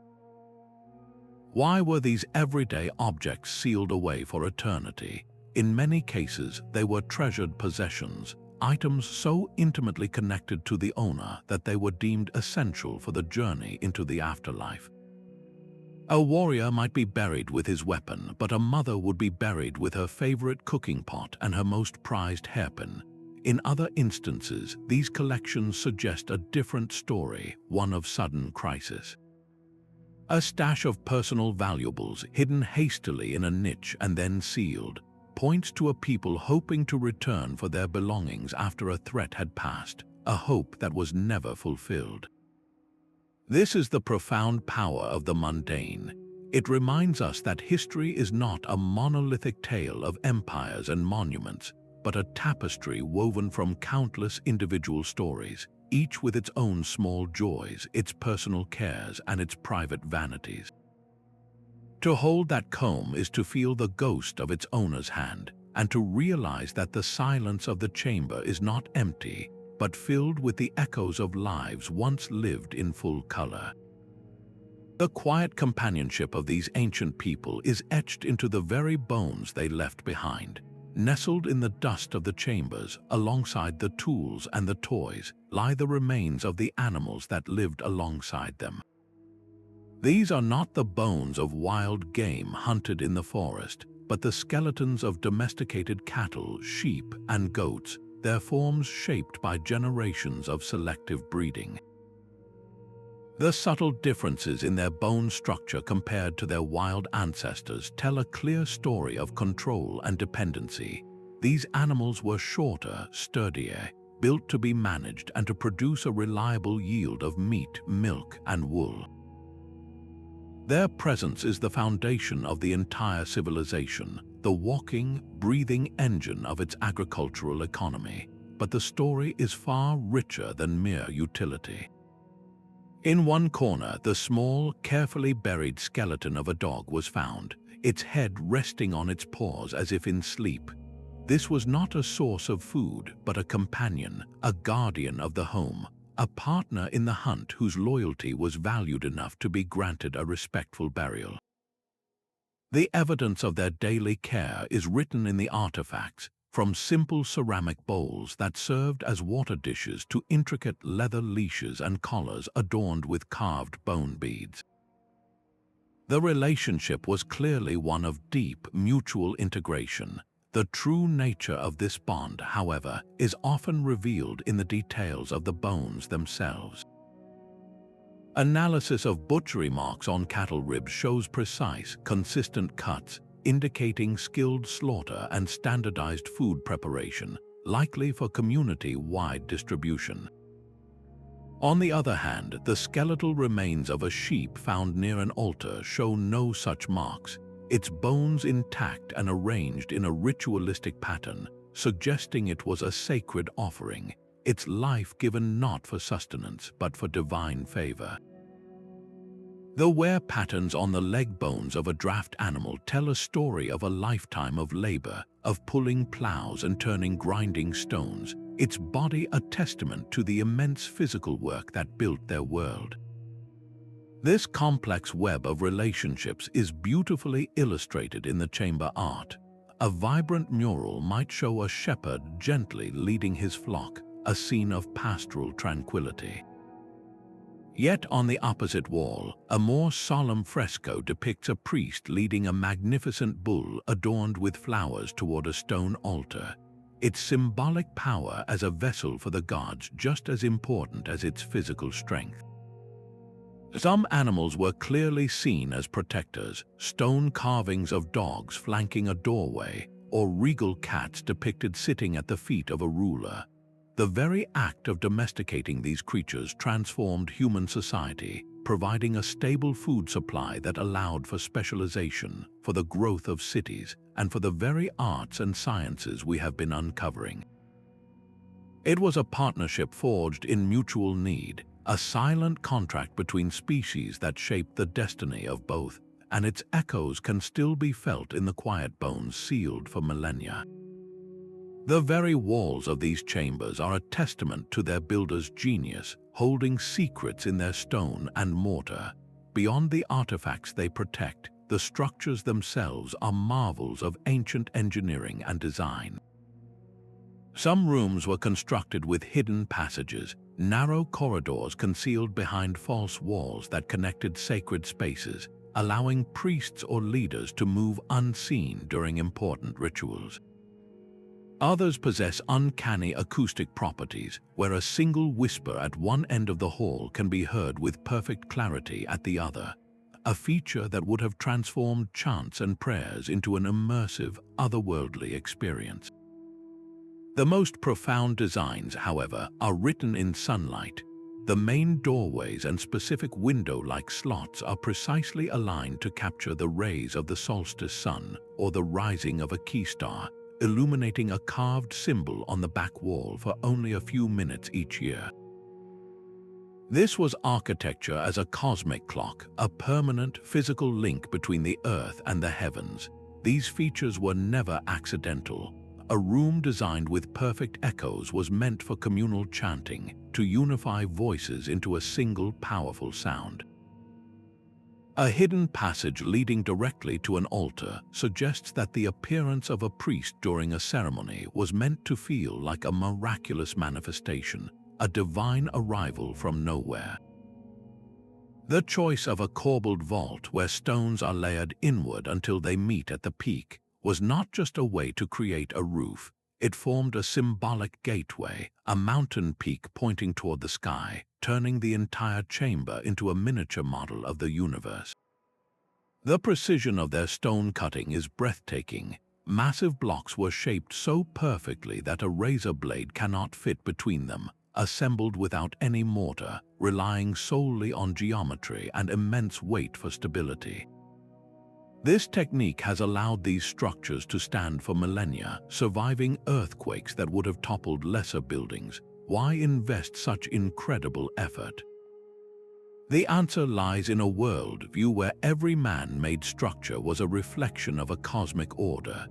Why were these everyday objects sealed away for eternity? In many cases, they were treasured possessions, items so intimately connected to the owner that they were deemed essential for the journey into the afterlife. A warrior might be buried with his weapon, but a mother would be buried with her favorite cooking pot and her most prized hairpin. In other instances, these collections suggest a different story, one of sudden crisis. A stash of personal valuables hidden hastily in a niche and then sealed points to a people hoping to return for their belongings after a threat had passed, a hope that was never fulfilled. This is the profound power of the mundane. It reminds us that history is not a monolithic tale of empires and monuments, but a tapestry woven from countless individual stories, each with its own small joys, its personal cares, and its private vanities. To hold that comb is to feel the ghost of its owner's hand, and to realize that the silence of the chamber is not empty, but filled with the echoes of lives once lived in full color. The quiet companionship of these ancient people is etched into the very bones they left behind. Nestled in the dust of the chambers, alongside the tools and the toys, lie the remains of the animals that lived alongside them. These are not the bones of wild game hunted in the forest, but the skeletons of domesticated cattle, sheep, and goats, their forms shaped by generations of selective breeding. The subtle differences in their bone structure compared to their wild ancestors tell a clear story of control and dependency. These animals were shorter, sturdier, built to be managed and to produce a reliable yield of meat, milk, and wool. Their presence is the foundation of the entire civilization, the walking, breathing engine of its agricultural economy. But the story is far richer than mere utility. In one corner, the small, carefully buried skeleton of a dog was found, its head resting on its paws as if in sleep. This was not a source of food, but a companion, a guardian of the home, a partner in the hunt whose loyalty was valued enough to be granted a respectful burial. The evidence of their daily care is written in the artifacts, from simple ceramic bowls that served as water dishes to intricate leather leashes and collars adorned with carved bone beads. The relationship was clearly one of deep mutual integration. The true nature of this bond, however, is often revealed in the details of the bones themselves. Analysis of butchery marks on cattle ribs shows precise, consistent cuts, indicating skilled slaughter and standardized food preparation, likely for community-wide distribution. On the other hand, the skeletal remains of a sheep found near an altar show no such marks, its bones intact and arranged in a ritualistic pattern, suggesting it was a sacred offering, its life given not for sustenance but for divine favor. The wear patterns on the leg bones of a draft animal tell a story of a lifetime of labor, of pulling plows and turning grinding stones, its body a testament to the immense physical work that built their world. This complex web of relationships is beautifully illustrated in the chamber art. A vibrant mural might show a shepherd gently leading his flock, a scene of pastoral tranquility. Yet on the opposite wall, a more solemn fresco depicts a priest leading a magnificent bull adorned with flowers toward a stone altar, its symbolic power as a vessel for the gods just as important as its physical strength. Some animals were clearly seen as protectors, stone carvings of dogs flanking a doorway, or regal cats depicted sitting at the feet of a ruler. The very act of domesticating these creatures transformed human society, providing a stable food supply that allowed for specialization, for the growth of cities, and for the very arts and sciences we have been uncovering. It was a partnership forged in mutual need, a silent contract between species that shaped the destiny of both, and its echoes can still be felt in the quiet bones sealed for millennia. The very walls of these chambers are a testament to their builders' genius, holding secrets in their stone and mortar. Beyond the artifacts they protect, the structures themselves are marvels of ancient engineering and design. Some rooms were constructed with hidden passages, narrow corridors concealed behind false walls that connected sacred spaces, allowing priests or leaders to move unseen during important rituals. Others possess uncanny acoustic properties, where a single whisper at one end of the hall can be heard with perfect clarity at the other, a feature that would have transformed chants and prayers into an immersive, otherworldly experience. The most profound designs, however, are written in sunlight. The main doorways and specific window-like slots are precisely aligned to capture the rays of the solstice sun or the rising of a key star, illuminating a carved symbol on the back wall for only a few minutes each year. This was architecture as a cosmic clock, a permanent physical link between the earth and the heavens. These features were never accidental. A room designed with perfect echoes was meant for communal chanting, to unify voices into a single powerful sound. A hidden passage leading directly to an altar suggests that the appearance of a priest during a ceremony was meant to feel like a miraculous manifestation, a divine arrival from nowhere. The choice of a corbelled vault where stones are layered inward until they meet at the peak was not just a way to create a roof. It formed a symbolic gateway, a mountain peak pointing toward the sky, turning the entire chamber into a miniature model of the universe. The precision of their stone cutting is breathtaking. Massive blocks were shaped so perfectly that a razor blade cannot fit between them, assembled without any mortar, relying solely on geometry and immense weight for stability. This technique has allowed these structures to stand for millennia, surviving earthquakes that would have toppled lesser buildings. Why invest such incredible effort? The answer lies in a world-view where every man-made structure was a reflection of a cosmic order.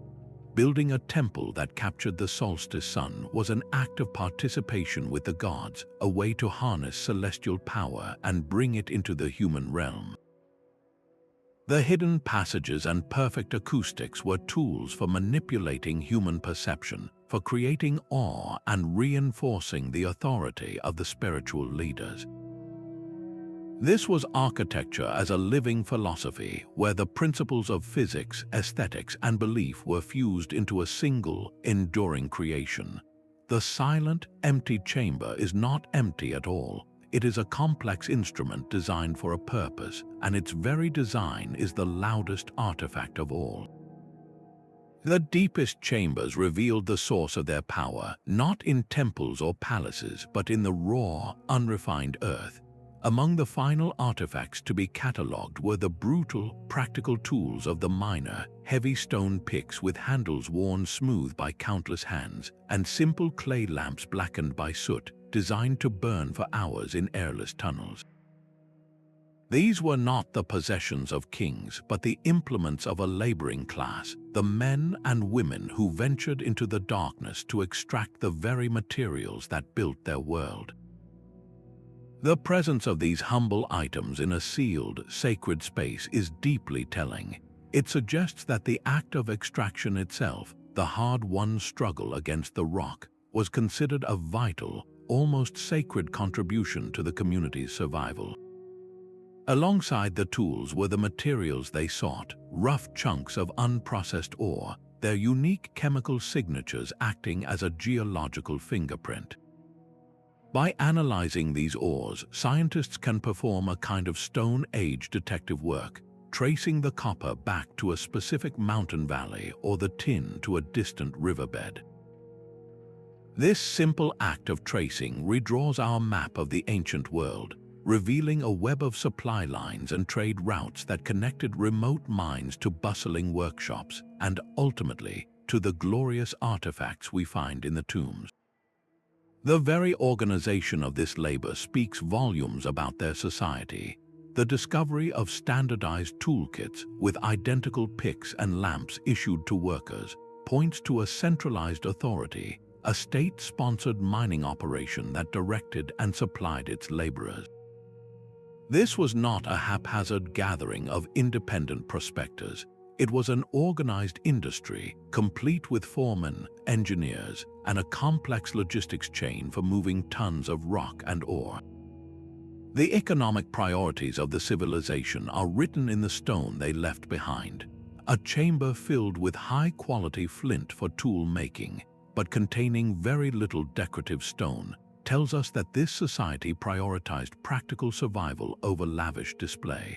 Building a temple that captured the solstice sun was an act of participation with the gods, a way to harness celestial power and bring it into the human realm. The hidden passages and perfect acoustics were tools for manipulating human perception, for creating awe and reinforcing the authority of the spiritual leaders. This was architecture as a living philosophy, where the principles of physics, aesthetics, and belief were fused into a single, enduring creation. The silent, empty chamber is not empty at all. It is a complex instrument designed for a purpose, and its very design is the loudest artifact of all. The deepest chambers revealed the source of their power, not in temples or palaces, but in the raw, unrefined earth. Among the final artifacts to be catalogued were the brutal, practical tools of the miner, heavy stone picks with handles worn smooth by countless hands, and simple clay lamps blackened by soot, designed to burn for hours in airless tunnels. These were not the possessions of kings, but the implements of a laboring class, the men and women who ventured into the darkness to extract the very materials that built their world. The presence of these humble items in a sealed, sacred space is deeply telling. It suggests that the act of extraction itself, the hard-won struggle against the rock, was considered a vital, almost sacred contribution to the community's survival. Alongside the tools were the materials they sought, rough chunks of unprocessed ore, their unique chemical signatures acting as a geological fingerprint. By analyzing these ores, scientists can perform a kind of Stone Age detective work, tracing the copper back to a specific mountain valley or the tin to a distant riverbed. This simple act of tracing redraws our map of the ancient world, revealing a web of supply lines and trade routes that connected remote mines to bustling workshops and, ultimately, to the glorious artifacts we find in the tombs. The very organization of this labor speaks volumes about their society. The discovery of standardized toolkits with identical picks and lamps issued to workers points to a centralized authority, a state-sponsored mining operation that directed and supplied its laborers. This was not a haphazard gathering of independent prospectors. It was an organized industry, complete with foremen, engineers, and a complex logistics chain for moving tons of rock and ore. The economic priorities of the civilization are written in the stone they left behind. A chamber filled with high-quality flint for tool making, but containing very little decorative stone, tells us that this society prioritized practical survival over lavish display.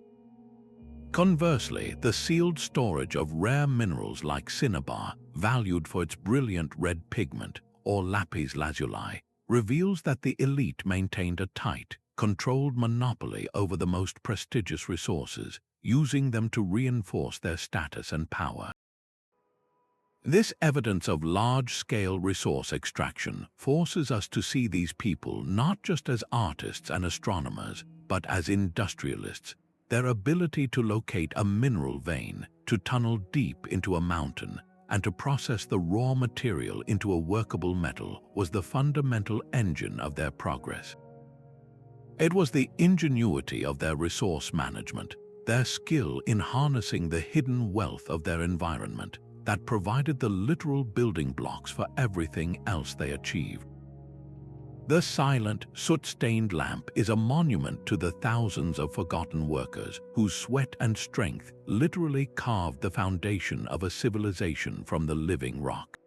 Conversely, the sealed storage of rare minerals like cinnabar, valued for its brilliant red pigment, or lapis lazuli, reveals that the elite maintained a tight, controlled monopoly over the most prestigious resources, using them to reinforce their status and power. This evidence of large-scale resource extraction forces us to see these people not just as artists and astronomers, but as industrialists. Their ability to locate a mineral vein, to tunnel deep into a mountain, and to process the raw material into a workable metal was the fundamental engine of their progress. It was the ingenuity of their resource management, their skill in harnessing the hidden wealth of their environment, that provided the literal building blocks for everything else they achieved. The silent, soot-stained lamp is a monument to the thousands of forgotten workers whose sweat and strength literally carved the foundation of a civilization from the living rock.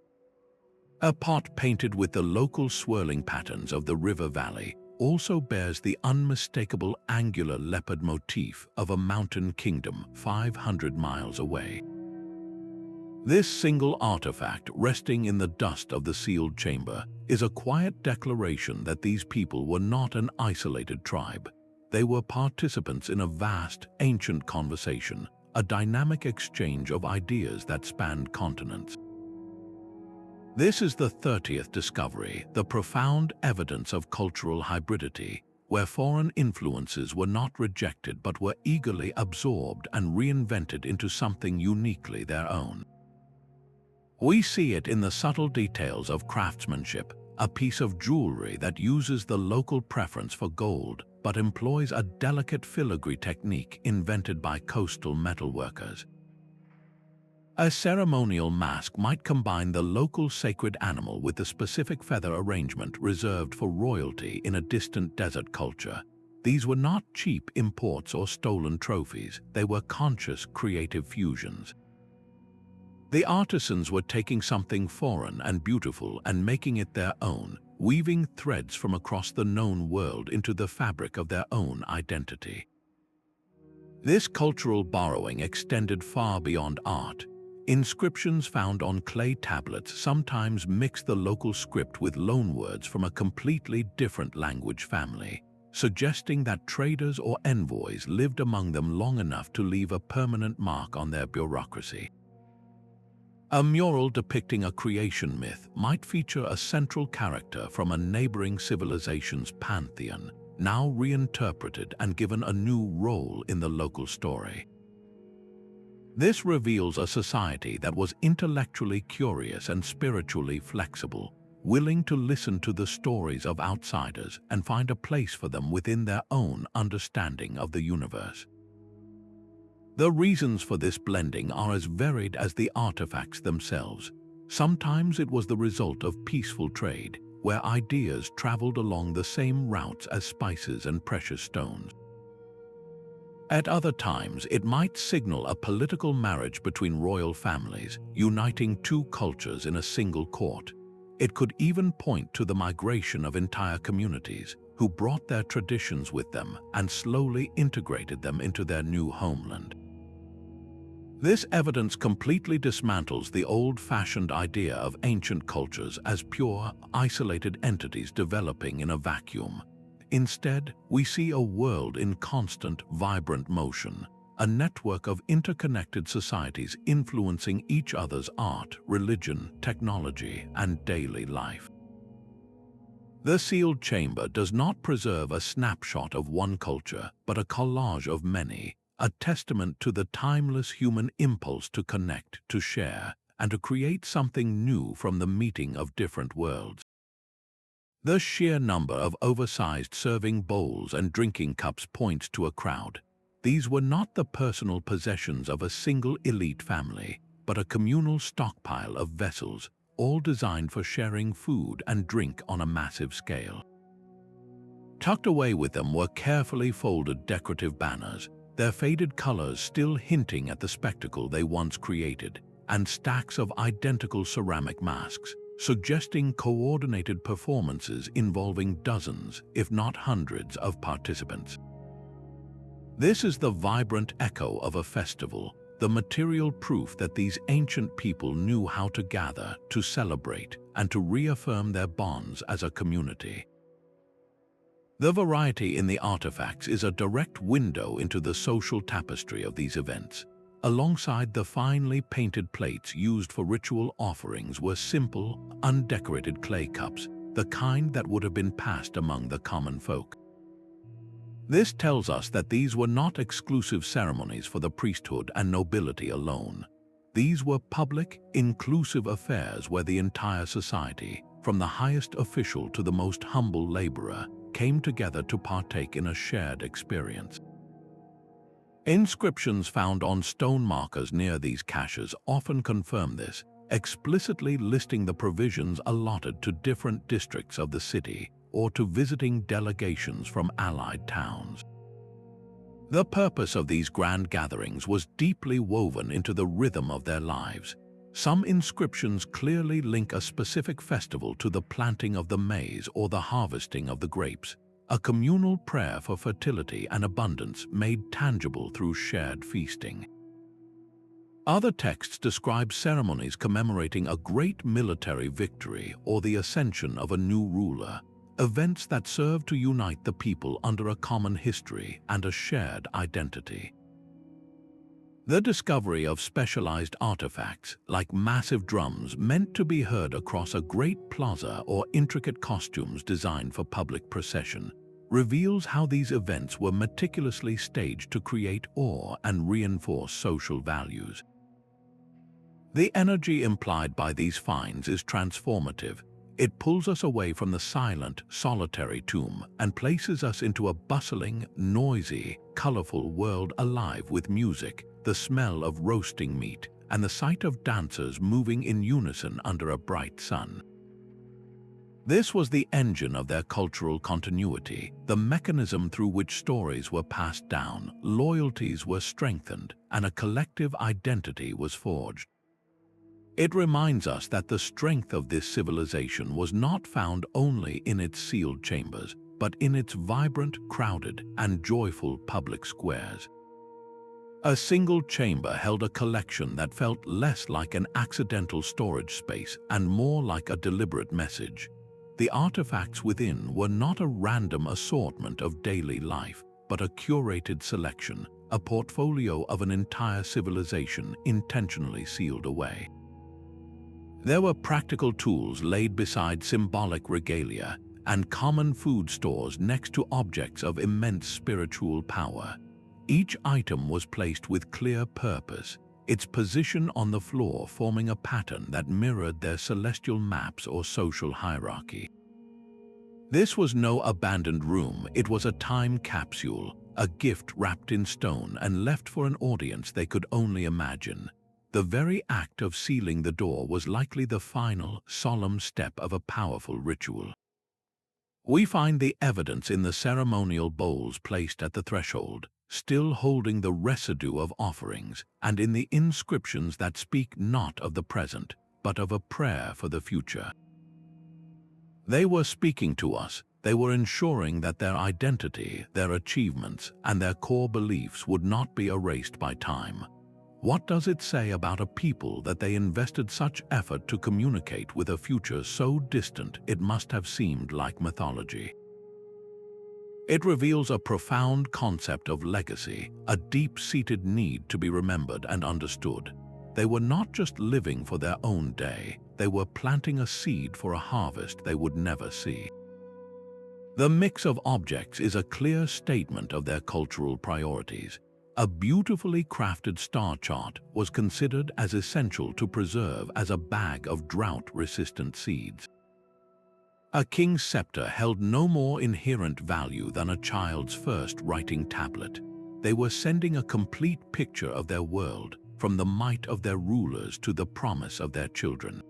A pot painted with the local swirling patterns of the river valley also bears the unmistakable angular leopard motif of a mountain kingdom 500 miles away. This single artifact, resting in the dust of the sealed chamber, is a quiet declaration that these people were not an isolated tribe. They were participants in a vast, ancient conversation, a dynamic exchange of ideas that spanned continents. This is the 30th discovery, the profound evidence of cultural hybridity. where foreign influences were not rejected but were eagerly absorbed and reinvented into something uniquely their own. We see it in the subtle details of craftsmanship, a piece of jewelry that uses the local preference for gold but employs a delicate filigree technique invented by coastal metalworkers. A ceremonial mask might combine the local sacred animal with the specific feather arrangement reserved for royalty in a distant desert culture. These were not cheap imports or stolen trophies, they were conscious creative fusions. The artisans were taking something foreign and beautiful and making it their own, weaving threads from across the known world into the fabric of their own identity. This cultural borrowing extended far beyond art. Inscriptions found on clay tablets sometimes mix the local script with loanwords from a completely different language family, suggesting that traders or envoys lived among them long enough to leave a permanent mark on their bureaucracy. A mural depicting a creation myth might feature a central character from a neighboring civilization's pantheon, now reinterpreted and given a new role in the local story. This reveals a society that was intellectually curious and spiritually flexible, willing to listen to the stories of outsiders and find a place for them within their own understanding of the universe. The reasons for this blending are as varied as the artifacts themselves. Sometimes it was the result of peaceful trade, where ideas traveled along the same routes as spices and precious stones. At other times, it might signal a political marriage between royal families, uniting two cultures in a single court. It could even point to the migration of entire communities, who brought their traditions with them and slowly integrated them into their new homeland. This evidence completely dismantles the old-fashioned idea of ancient cultures as pure, isolated entities developing in a vacuum. Instead, we see a world in constant, vibrant motion, a network of interconnected societies influencing each other's art, religion, technology, and daily life. The sealed chamber does not preserve a snapshot of one culture, but a collage of many, a testament to the timeless human impulse to connect, to share, and to create something new from the meeting of different worlds. The sheer number of oversized serving bowls and drinking cups points to a crowd. These were not the personal possessions of a single elite family, but a communal stockpile of vessels, all designed for sharing food and drink on a massive scale. Tucked away with them were carefully folded decorative banners, their faded colors still hinting at the spectacle they once created, and stacks of identical ceramic masks, suggesting coordinated performances involving dozens, if not hundreds, of participants. This is the vibrant echo of a festival, the material proof that these ancient people knew how to gather, to celebrate, and to reaffirm their bonds as a community. The variety in the artifacts is a direct window into the social tapestry of these events. Alongside the finely painted plates used for ritual offerings were simple, undecorated clay cups, the kind that would have been passed among the common folk. This tells us that these were not exclusive ceremonies for the priesthood and nobility alone. These were public, inclusive affairs where the entire society, from the highest official to the most humble laborer, came together to partake in a shared experience. Inscriptions found on stone markers near these caches often confirm this, explicitly listing the provisions allotted to different districts of the city or to visiting delegations from allied towns. The purpose of these grand gatherings was deeply woven into the rhythm of their lives. Some inscriptions clearly link a specific festival to the planting of the maize or the harvesting of the grapes, a communal prayer for fertility and abundance made tangible through shared feasting. Other texts describe ceremonies commemorating a great military victory or the ascension of a new ruler, events that serve to unite the people under a common history and a shared identity. The discovery of specialized artifacts, like massive drums meant to be heard across a great plaza or intricate costumes designed for public procession, reveals how these events were meticulously staged to create awe and reinforce social values. The energy implied by these finds is transformative. It pulls us away from the silent, solitary tomb and places us into a bustling, noisy, colorful world alive with music, the smell of roasting meat, and the sight of dancers moving in unison under a bright sun. This was the engine of their cultural continuity, the mechanism through which stories were passed down, loyalties were strengthened, and a collective identity was forged. It reminds us that the strength of this civilization was not found only in its sealed chambers, but in its vibrant, crowded, and joyful public squares. A single chamber held a collection that felt less like an accidental storage space and more like a deliberate message. The artifacts within were not a random assortment of daily life, but a curated selection, a portfolio of an entire civilization intentionally sealed away. There were practical tools laid beside symbolic regalia and common food stores next to objects of immense spiritual power. Each item was placed with clear purpose, its position on the floor forming a pattern that mirrored their celestial maps or social hierarchy. This was no abandoned room, it was a time capsule, a gift wrapped in stone and left for an audience they could only imagine. The very act of sealing the door was likely the final, solemn step of a powerful ritual. We find the evidence in the ceremonial bowls placed at the threshold, still holding the residue of offerings, and in the inscriptions that speak not of the present, but of a prayer for the future. They were speaking to us. They were ensuring that their identity, their achievements, and their core beliefs would not be erased by time. What does it say about a people that they invested such effort to communicate with a future so distant it must have seemed like mythology? It reveals a profound concept of legacy, a deep-seated need to be remembered and understood. They were not just living for their own day, they were planting a seed for a harvest they would never see. The mix of objects is a clear statement of their cultural priorities. A beautifully crafted star chart was considered as essential to preserve as a bag of drought-resistant seeds. A king's scepter held no more inherent value than a child's first writing tablet. They were sending a complete picture of their world, from the might of their rulers to the promise of their children.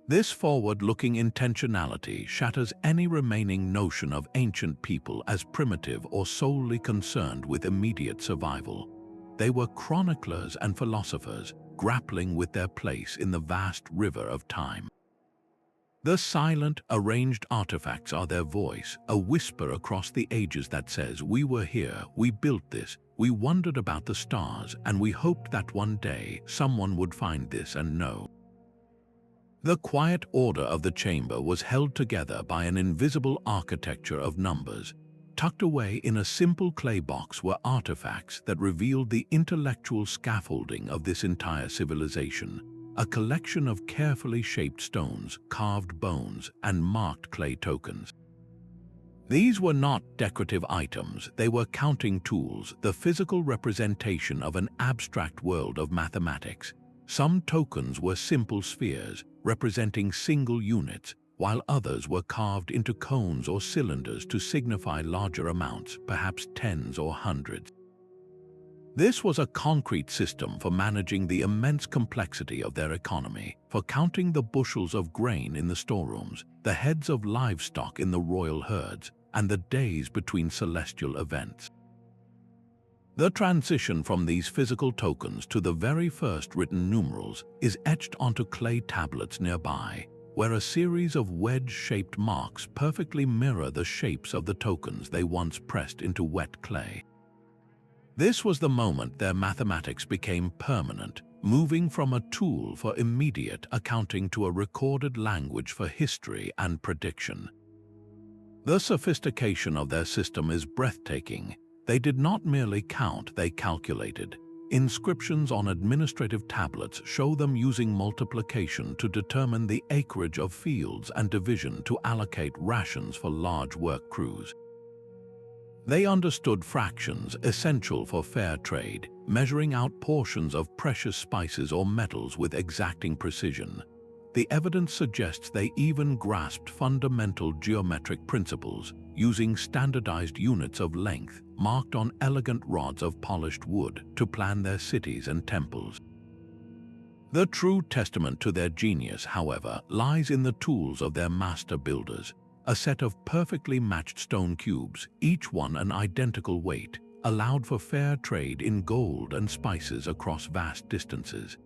This forward-looking intentionality shatters any remaining notion of ancient people as primitive or solely concerned with immediate survival. They were chroniclers and philosophers, grappling with their place in the vast river of time. The silent, arranged artifacts are their voice, a whisper across the ages that says, "We were here, we built this, we wondered about the stars, and we hoped that one day someone would find this and know." The quiet order of the chamber was held together by an invisible architecture of numbers. Tucked away in a simple clay box were artifacts that revealed the intellectual scaffolding of this entire civilization, a collection of carefully shaped stones, carved bones, and marked clay tokens. These were not decorative items, they were counting tools, the physical representation of an abstract world of mathematics. Some tokens were simple spheres, representing single units, while others were carved into cones or cylinders to signify larger amounts, perhaps tens or hundreds. This was a concrete system for managing the immense complexity of their economy, for counting the bushels of grain in the storerooms, the heads of livestock in the royal herds, and the days between celestial events. The transition from these physical tokens to the very first written numerals is etched onto clay tablets nearby, where a series of wedge-shaped marks perfectly mirror the shapes of the tokens they once pressed into wet clay. This was the moment their mathematics became permanent, moving from a tool for immediate accounting to a recorded language for history and prediction. The sophistication of their system is breathtaking. They did not merely count, they calculated. Inscriptions on administrative tablets show them using multiplication to determine the acreage of fields and division to allocate rations for large work crews. They understood fractions essential for fair trade, measuring out portions of precious spices or metals with exacting precision. The evidence suggests they even grasped fundamental geometric principles, using standardized units of length marked on elegant rods of polished wood to plan their cities and temples. The true testament to their genius, however, lies in the tools of their master builders. A set of perfectly matched stone cubes, each one an identical weight, allowed for fair trade in gold and spices across vast distances.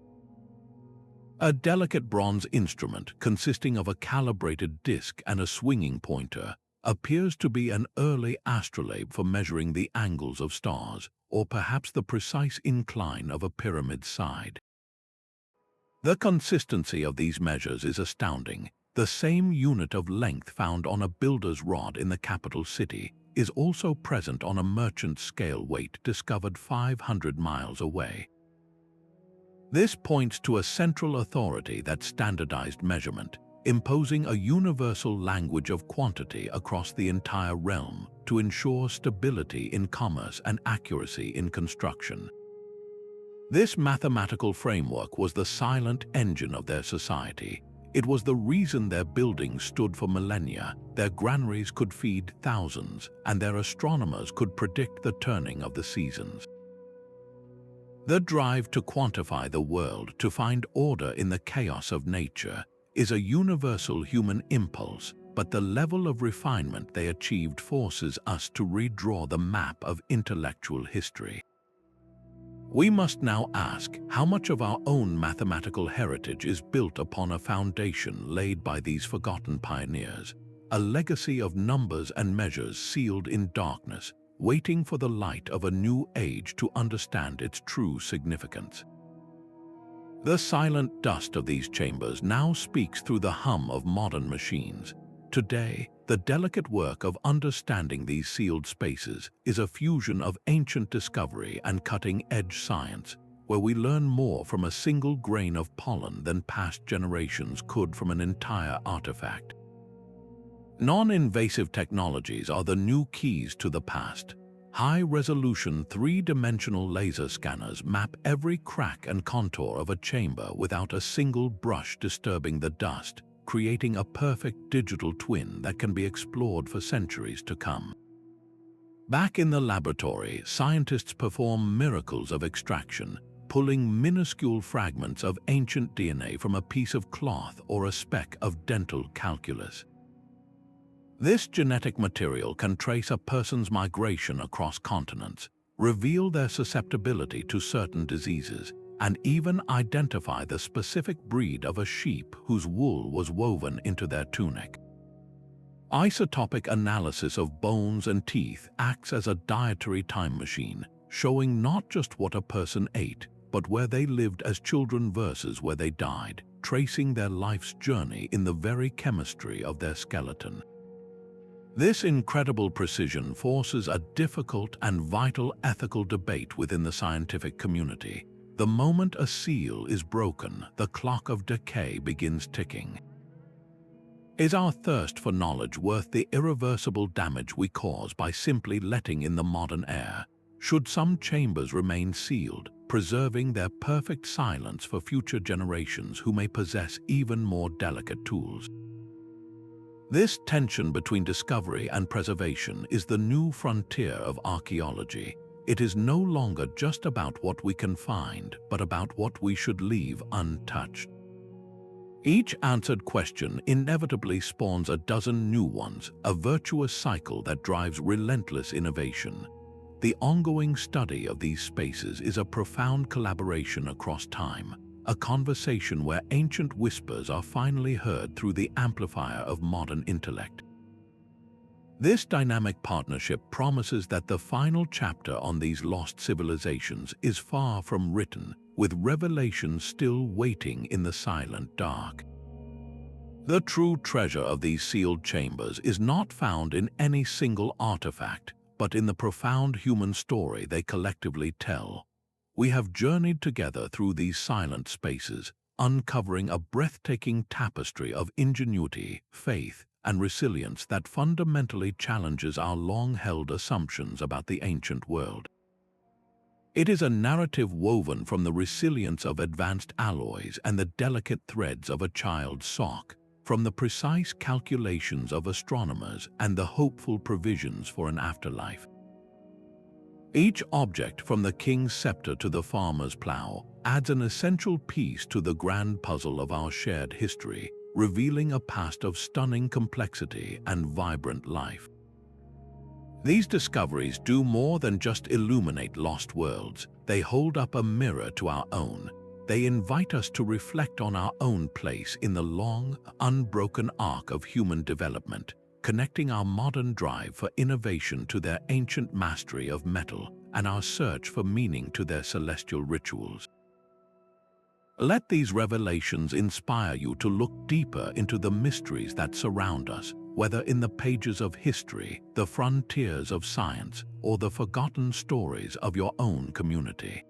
A delicate bronze instrument consisting of a calibrated disc and a swinging pointer appears to be an early astrolabe for measuring the angles of stars, or perhaps the precise incline of a pyramid's side. The consistency of these measures is astounding. The same unit of length found on a builder's rod in the capital city is also present on a merchant scale weight discovered 500 miles away. This points to a central authority that standardized measurement, imposing a universal language of quantity across the entire realm to ensure stability in commerce and accuracy in construction. This mathematical framework was the silent engine of their society. It was the reason their buildings stood for millennia, their granaries could feed thousands, and their astronomers could predict the turning of the seasons. The drive to quantify the world, to find order in the chaos of nature, is a universal human impulse, but the level of refinement they achieved forces us to redraw the map of intellectual history. We must now ask how much of our own mathematical heritage is built upon a foundation laid by these forgotten pioneers, a legacy of numbers and measures sealed in darkness, waiting for the light of a new age to understand its true significance. The silent dust of these chambers now speaks through the hum of modern machines. Today, the delicate work of understanding these sealed spaces is a fusion of ancient discovery and cutting-edge science, where we learn more from a single grain of pollen than past generations could from an entire artifact. Non-invasive technologies are the new keys to the past. High-resolution three-dimensional laser scanners map every crack and contour of a chamber without a single brush disturbing the dust, creating a perfect digital twin that can be explored for centuries to come. Back in the laboratory, scientists perform miracles of extraction, pulling minuscule fragments of ancient DNA from a piece of cloth or a speck of dental calculus. This genetic material can trace a person's migration across continents, reveal their susceptibility to certain diseases, and even identify the specific breed of a sheep whose wool was woven into their tunic. Isotopic analysis of bones and teeth acts as a dietary time machine, showing not just what a person ate, but where they lived as children versus where they died, tracing their life's journey in the very chemistry of their skeleton. This incredible precision forces a difficult and vital ethical debate within the scientific community. The moment a seal is broken, the clock of decay begins ticking. Is our thirst for knowledge worth the irreversible damage we cause by simply letting in the modern air? Should some chambers remain sealed, preserving their perfect silence for future generations who may possess even more delicate tools? This tension between discovery and preservation is the new frontier of archaeology. It is no longer just about what we can find, but about what we should leave untouched. Each answered question inevitably spawns a dozen new ones, a virtuous cycle that drives relentless innovation. The ongoing study of these spaces is a profound collaboration across time, a conversation where ancient whispers are finally heard through the amplifier of modern intellect. This dynamic partnership promises that the final chapter on these lost civilizations is far from written, with revelations still waiting in the silent dark. The true treasure of these sealed chambers is not found in any single artifact, but in the profound human story they collectively tell. We have journeyed together through these silent spaces, uncovering a breathtaking tapestry of ingenuity, faith, and resilience that fundamentally challenges our long-held assumptions about the ancient world. It is a narrative woven from the resilience of advanced alloys and the delicate threads of a child's sock, from the precise calculations of astronomers and the hopeful provisions for an afterlife. Each object, from the king's scepter to the farmer's plow, adds an essential piece to the grand puzzle of our shared history, revealing a past of stunning complexity and vibrant life. These discoveries do more than just illuminate lost worlds. They hold up a mirror to our own. They invite us to reflect on our own place in the long, unbroken arc of human development, connecting our modern drive for innovation to their ancient mastery of metal and our search for meaning to their celestial rituals. Let these revelations inspire you to look deeper into the mysteries that surround us, whether in the pages of history, the frontiers of science, or the forgotten stories of your own community.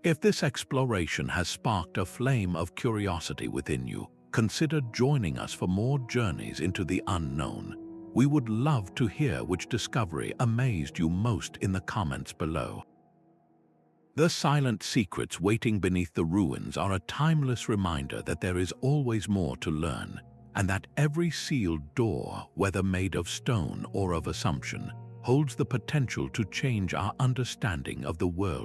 If this exploration has sparked a flame of curiosity within you, consider joining us for more journeys into the unknown. We would love to hear which discovery amazed you most in the comments below. The silent secrets waiting beneath the ruins are a timeless reminder that there is always more to learn, and that every sealed door, whether made of stone or of assumption, holds the potential to change our understanding of the world